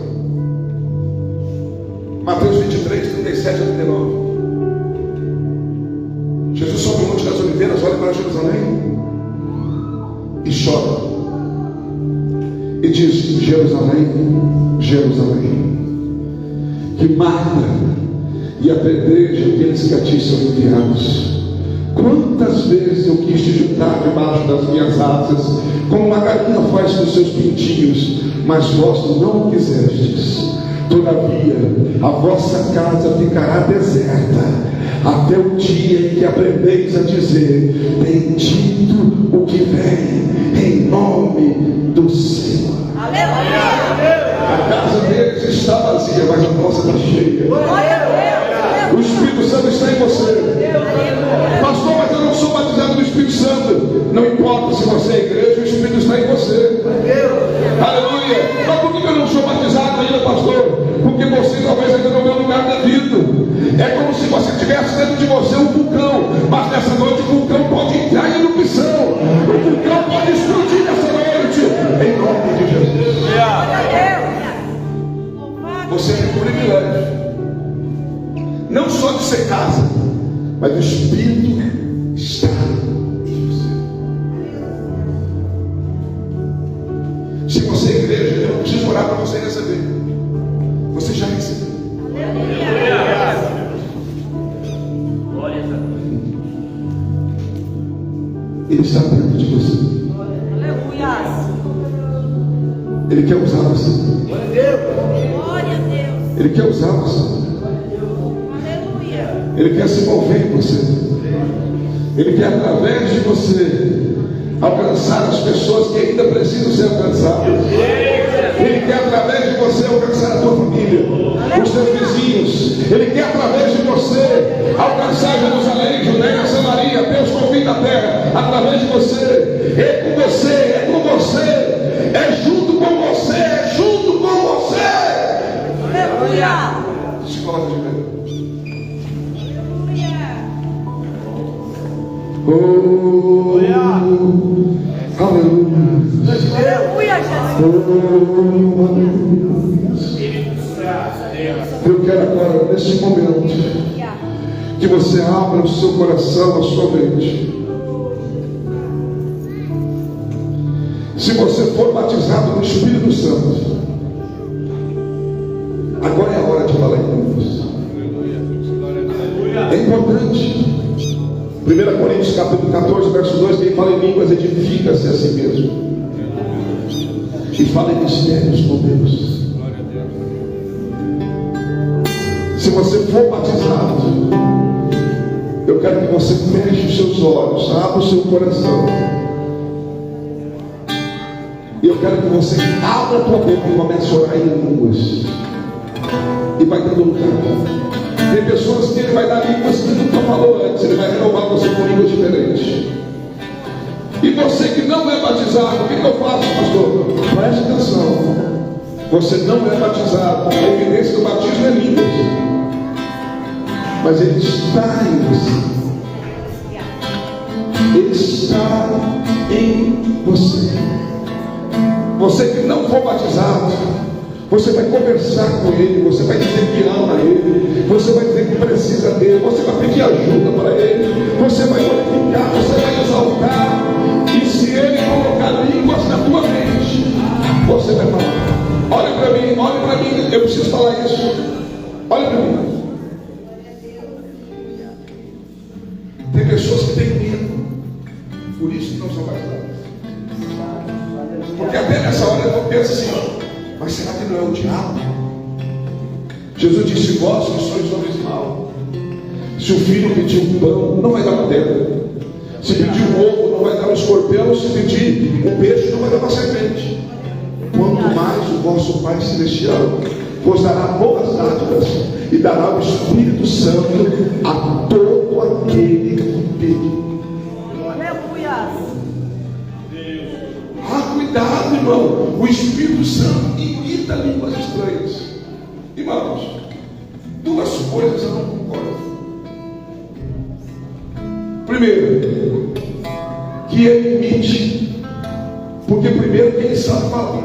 Mateus 23, 37 a 39. Jesus sobe o Monte das Oliveiras, olha para Jerusalém e chora. E diz: Jerusalém, Jerusalém, que mata e apedreja aqueles que a ti são enviados. Quantas vezes eu quis te juntar debaixo das minhas asas, como uma galinha faz com os seus pintinhos, mas vós não quisestes. Todavia a vossa casa ficará deserta, até o dia em que aprendeis a dizer: bendito o que vem em nome do Senhor. Aleluia. A casa deles está vazia, mas a nossa está cheia. Glória a Deus. O Espírito Santo está em você. Pastor, mas eu não sou batizado no Espírito Santo. Não importa se você é igreja, o Espírito está em você. Aleluia. Mas por que eu não sou batizado ainda, pastor? Porque você talvez ainda não vê o lugar devido. É como se você tivesse dentro de você um vulcão, mas nessa noite o vulcão pode entrar em erupção. O vulcão pode explodir nessa noite, em nome de Jesus. Glória a Deus. Você tem o privilégio não só de ser casa, mas o Espírito está em você. Se você é igreja, eu não preciso orar para você receber. Você já recebeu. Glória a Deus. Ele está dentro de você. Aleluia. Ele quer usar você. Glória a Deus. Ele quer usar você. Aleluia. Ele quer se mover em você. Ele quer, através de você, alcançar as pessoas que ainda precisam ser alcançadas. Ele quer, através de você, alcançar a tua família, os teus vizinhos. Ele quer, através de você, alcançar Jerusalém, Judeia, Samaria, Deus convida a terra. Através de você, é com você, é com você, é junto com você, é junto com você. Aleluia. Se coloca de pé. Oh, aleluia. Aleluia, Jesus. Eu quero agora, nesse momento, que você abra o seu coração, a sua mente. Se você for batizado no Espírito Santo, agora é a hora de falar em línguas. É importante. 1 Coríntios capítulo 14, verso 2, quem fala em línguas edifica-se a si mesmo e fala em mistérios com Deus. Se você for batizado, eu quero que você feche os seus olhos, abra o seu coração, e eu quero que você abra a tua boca e comece a orar em línguas, e vai dando lugar. Tem pessoas que ele vai dar línguas que nunca falou antes. Ele vai renovar você com línguas diferentes. E você que não é batizado, o que eu faço, pastor? Preste atenção. Você não é batizado. A evidência do batismo é línguas, mas ele está em você. Ele está em você. Você que não for batizado, você vai conversar com ele, você vai dizer que ama ele, você vai dizer que precisa dele, você vai pedir ajuda para ele, você vai glorificar, você vai exaltar, e se ele colocar línguas na tua mente, você vai falar. Olha para mim, eu preciso falar isso. Olha para mim. Tem pessoas que têm medo, por isso que não são batizadas. Porque até nessa hora eu penso assim: mas será que não é o diabo? Jesus disse: vós que sois homens Se o filho pedir um pão, não vai dar uma pedra. Se pedir um ovo, não vai dar um escorpião. Se pedir um peixe, não vai dar uma serpente. Quanto mais o vosso Pai Celestial vos dará boas dádivas e dará o Espírito Santo a todo aquele que pedir. Aleluia. Ah, cuidado, irmão. O Espírito Santo imita línguas estranhas. Irmãos, duas coisas eu não concordo. Primeiro, que ele imite, porque primeiro que ele sabe falar.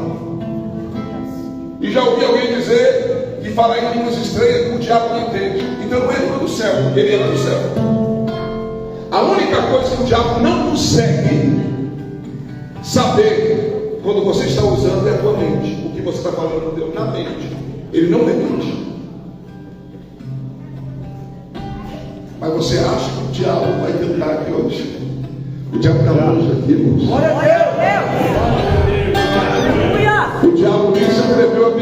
E já ouvi alguém dizer que falar em línguas estranhas o diabo não entende. Então não é língua do céu, ele é do céu. A única coisa que o diabo não consegue saber quando você está usando é a tua mente. O que você está falando Deus na mente. Ele não mente. Mas você acha que o diabo vai tentar aqui hoje? O diabo está longe aqui, irmãos. Glória a Deus. Aleluia. O diabo nem se atreveu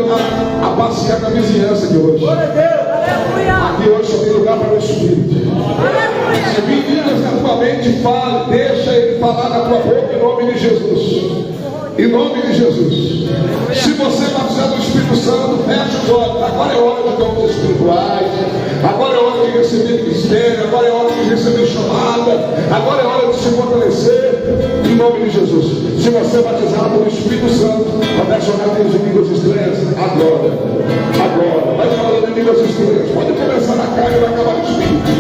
a passear na vizinhança aqui hoje. Glória a Deus. Aleluia. Aqui hoje só tem lugar para o Espírito. Aleluia. Se meninas na tua mente, fale, deixa ele falar na tua boca em nome de Jesus. Em nome de Jesus. Se você é batizado no Espírito Santo, fecha os olhos. Agora é hora de dons espirituais. Agora é hora de receber ministério. Agora é hora de receber chamada. Agora é hora de se fortalecer. Em nome de Jesus. Se você é batizado no Espírito Santo, comece a orar em línguas estranhas. Agora. Vai falando em línguas estranhas. Pode começar na carne e vai acabar no Espírito.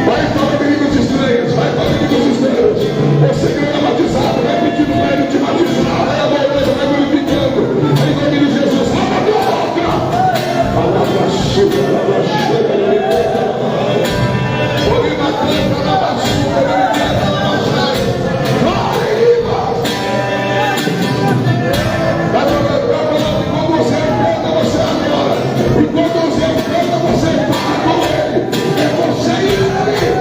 Vai falando em línguas estranhas. Vai falando em línguas estranhas. Você que não é batizado, vai pedindo para ele te batizar. Vai adorando, vai glorificando. Em nome de Jesus. Abra a tua boca. Palavra chuva, palavra chuva. Olima canta, palavra chuva. Vai falando. Enquanto você canta, você adora. Enquanto você canta, você fala com ele. É você e ele.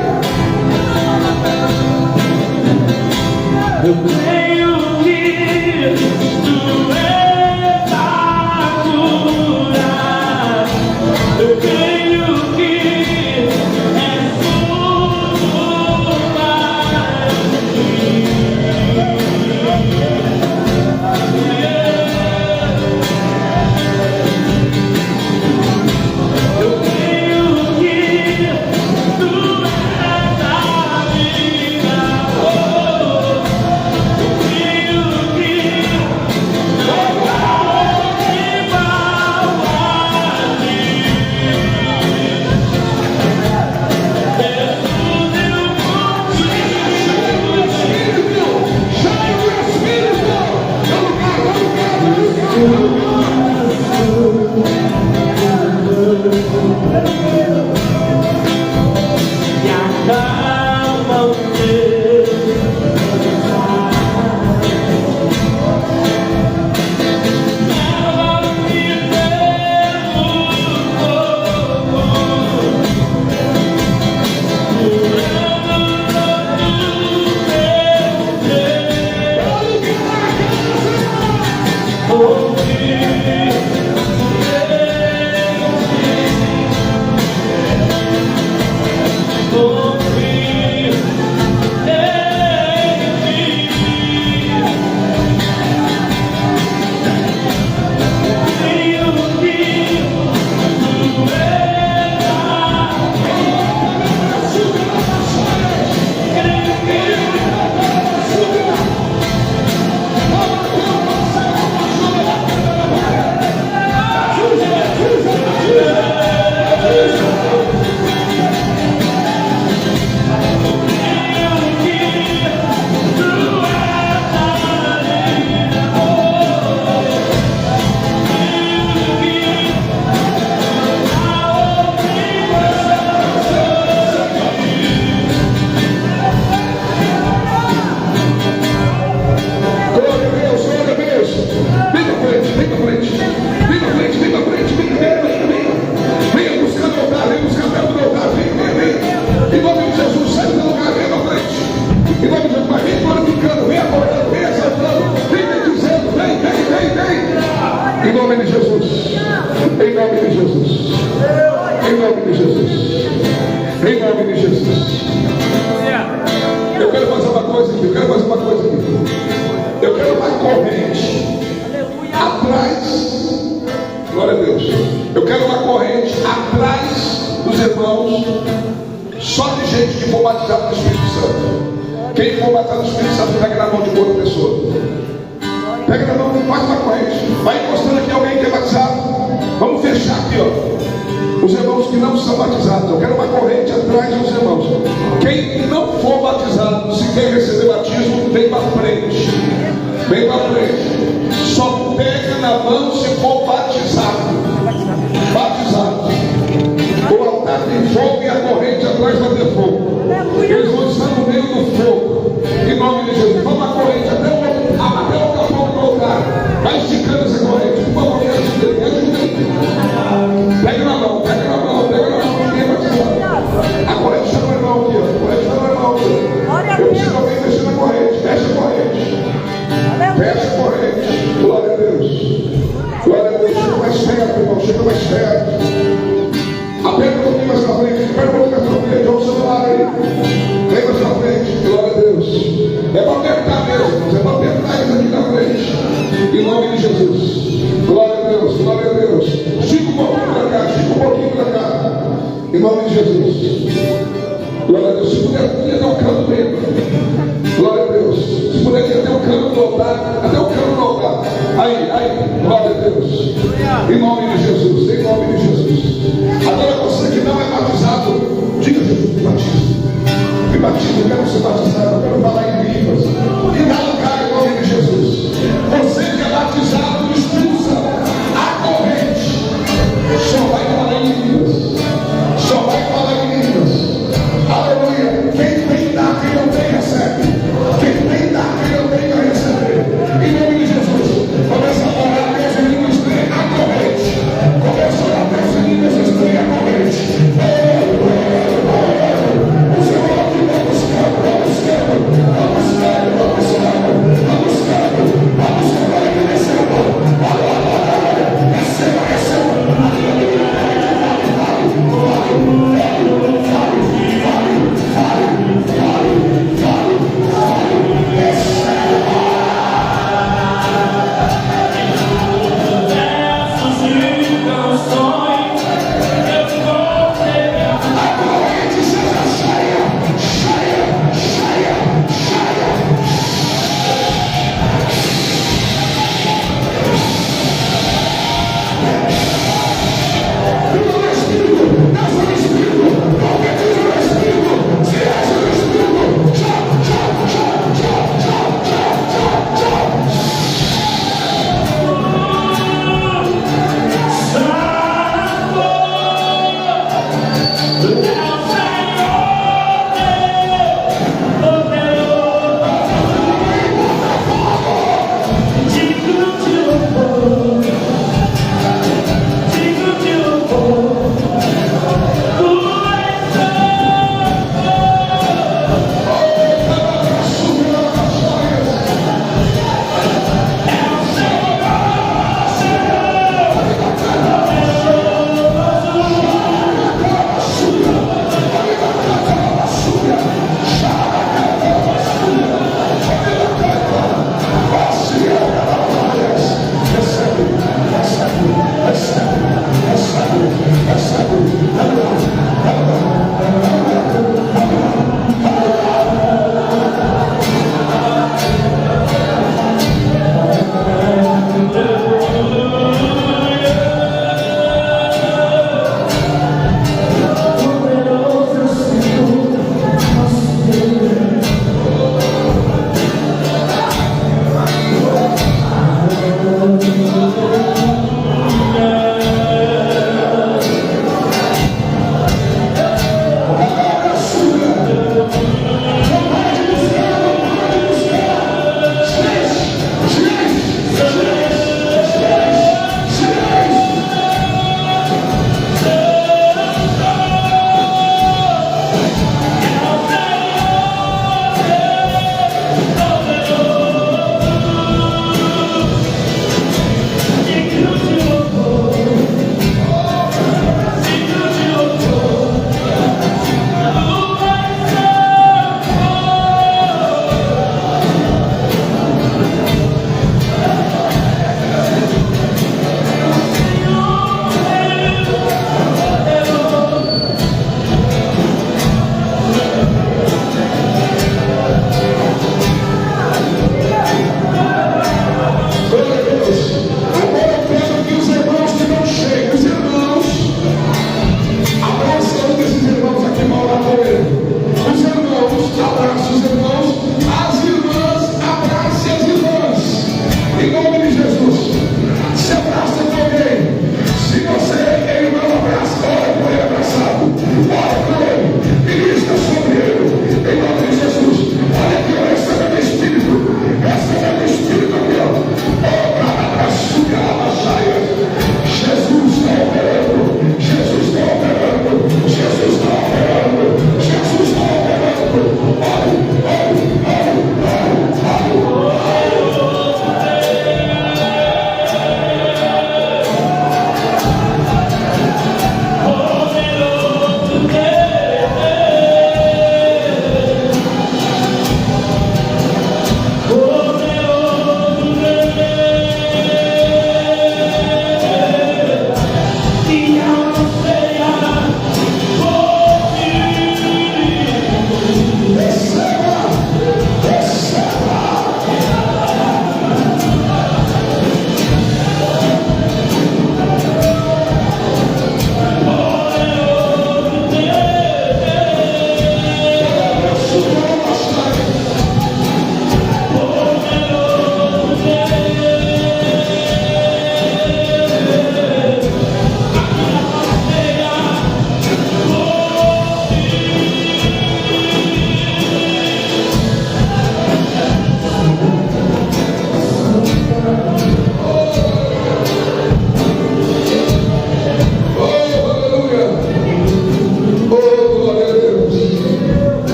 Eu creio que tu és a cura. Eu creio que és tudo para mim. Eu creio que tu és a vida. Em nome de Jesus. Eu quero fazer uma coisa aqui. Eu quero uma corrente atrás. Glória a Deus. Eu quero uma corrente atrás dos irmãos, só de gente que for batizado no Espírito Santo. Quem for batizado no Espírito Santo, pega na mão de outra pessoa. Pega na mão, faz uma corrente. Vai encostando aqui alguém que é batizado. Vamos fechar aqui, ó. Os irmãos que não são batizados, eu quero uma corrente atrás dos irmãos. Quem não for batizado, se quer receber batismo, vem para frente. Vem para frente. Só pega na mão se for batizado. Batizado. O altar tem fogo e a corrente atrás vai ter fogo. Eles vão estar no meio do fogo. Em nome de Jesus. Vamos a corrente até o fogo do altar. Vai esticando essa corrente. Por favor, me ajude. Pega na mão. Ninguém é batizado. A corrente está no irmão aqui, ó. Eu preciso alguém mexer na corrente. Fecha a corrente. Glória a Deus. Chega mais perto, irmão. Chega mais perto. Aperta um pouquinho mais pra frente. Olha o celular aí. Vem mais pra frente. Glória a Deus. É para apertar mesmo. É para apertar isso aqui na frente. Em nome de Jesus. Glória a Deus. Estica um pouquinho pra cá. Em nome de Jesus. Glória a Deus. Se puder, até o canto dele. Glória a Deus. Se puder, até o canto do altar. Aí. Glória a Deus. Em nome de Jesus. Agora você que não é batizado, diga: Jesus, me batiza. Eu quero ser batizado. Eu quero falar em línguas. E dá lugar em nome de Jesus. Você que é batizado, expulsa a corrente. Só vai falar em línguas. Aleluia. Quem tem dá, quem não tem recebe. Quem tem dá, quem não tem vai receber. Em nome de Jesus. Começa a orar a Deus em línguas, a corrente. Começa a orar a Deus em línguas, a corrente. O Senhor aqui vai Versos de canções, eu vou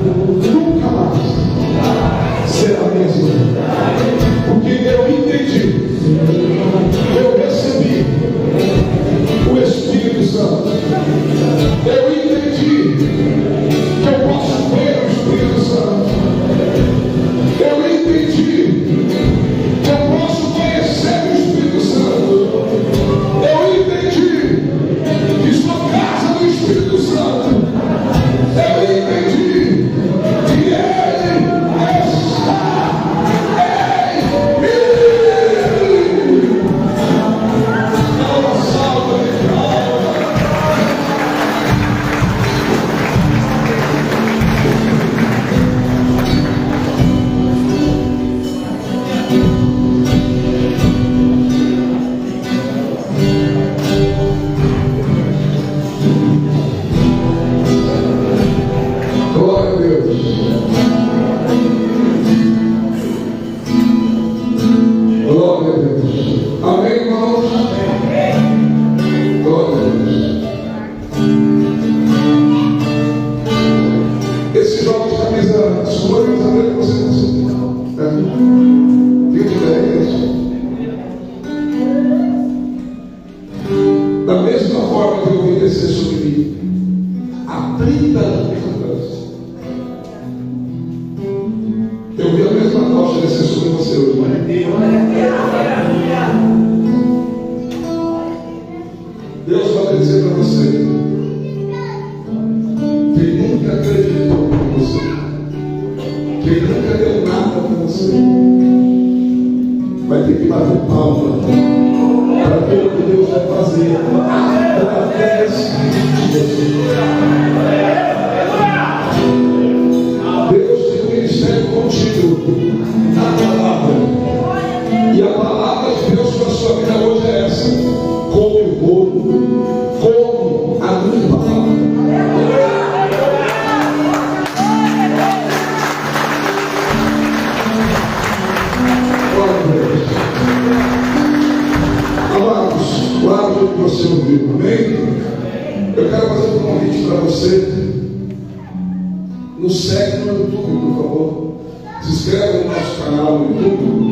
nunca mais será a mesma. Porque eu entendi, eu recebi o Espírito Santo. Eu entendi que eu posso ver o Espírito Santo. Eu entendi que eu posso conhecer o Espírito Santo. Eu entendi que sou casa do Espírito Santo. Eu entendi que Ele está em mim. Dá uma salva de palmas. Glória a Deus. Glória a Deus. Amém, irmãos? Glória a Deus. Esse jovem de camisa escura, camisa branca, você não sabe, não. Fica de ideia. Da mesma forma que eu vi descer sobre mim há 30 anos atrás, eu vi a mesma tocha descer sobre você hoje. Deus vai dizer para você que Ele nunca acreditou em você, que Ele nunca deu nada para você. Vai ter que bater palma para ver o que Deus vai fazer através de você. Deus tem um ministério contínuo na palavra. E a palavra de Deus para a sua vida hoje é essa: come o bolo, come a minha palavra. Glória a Deus. Amados, guarda o que você ouviu, amém? Eu quero fazer um convite para você. Nos segue no YouTube, por favor. Se inscreve no nosso canal no YouTube.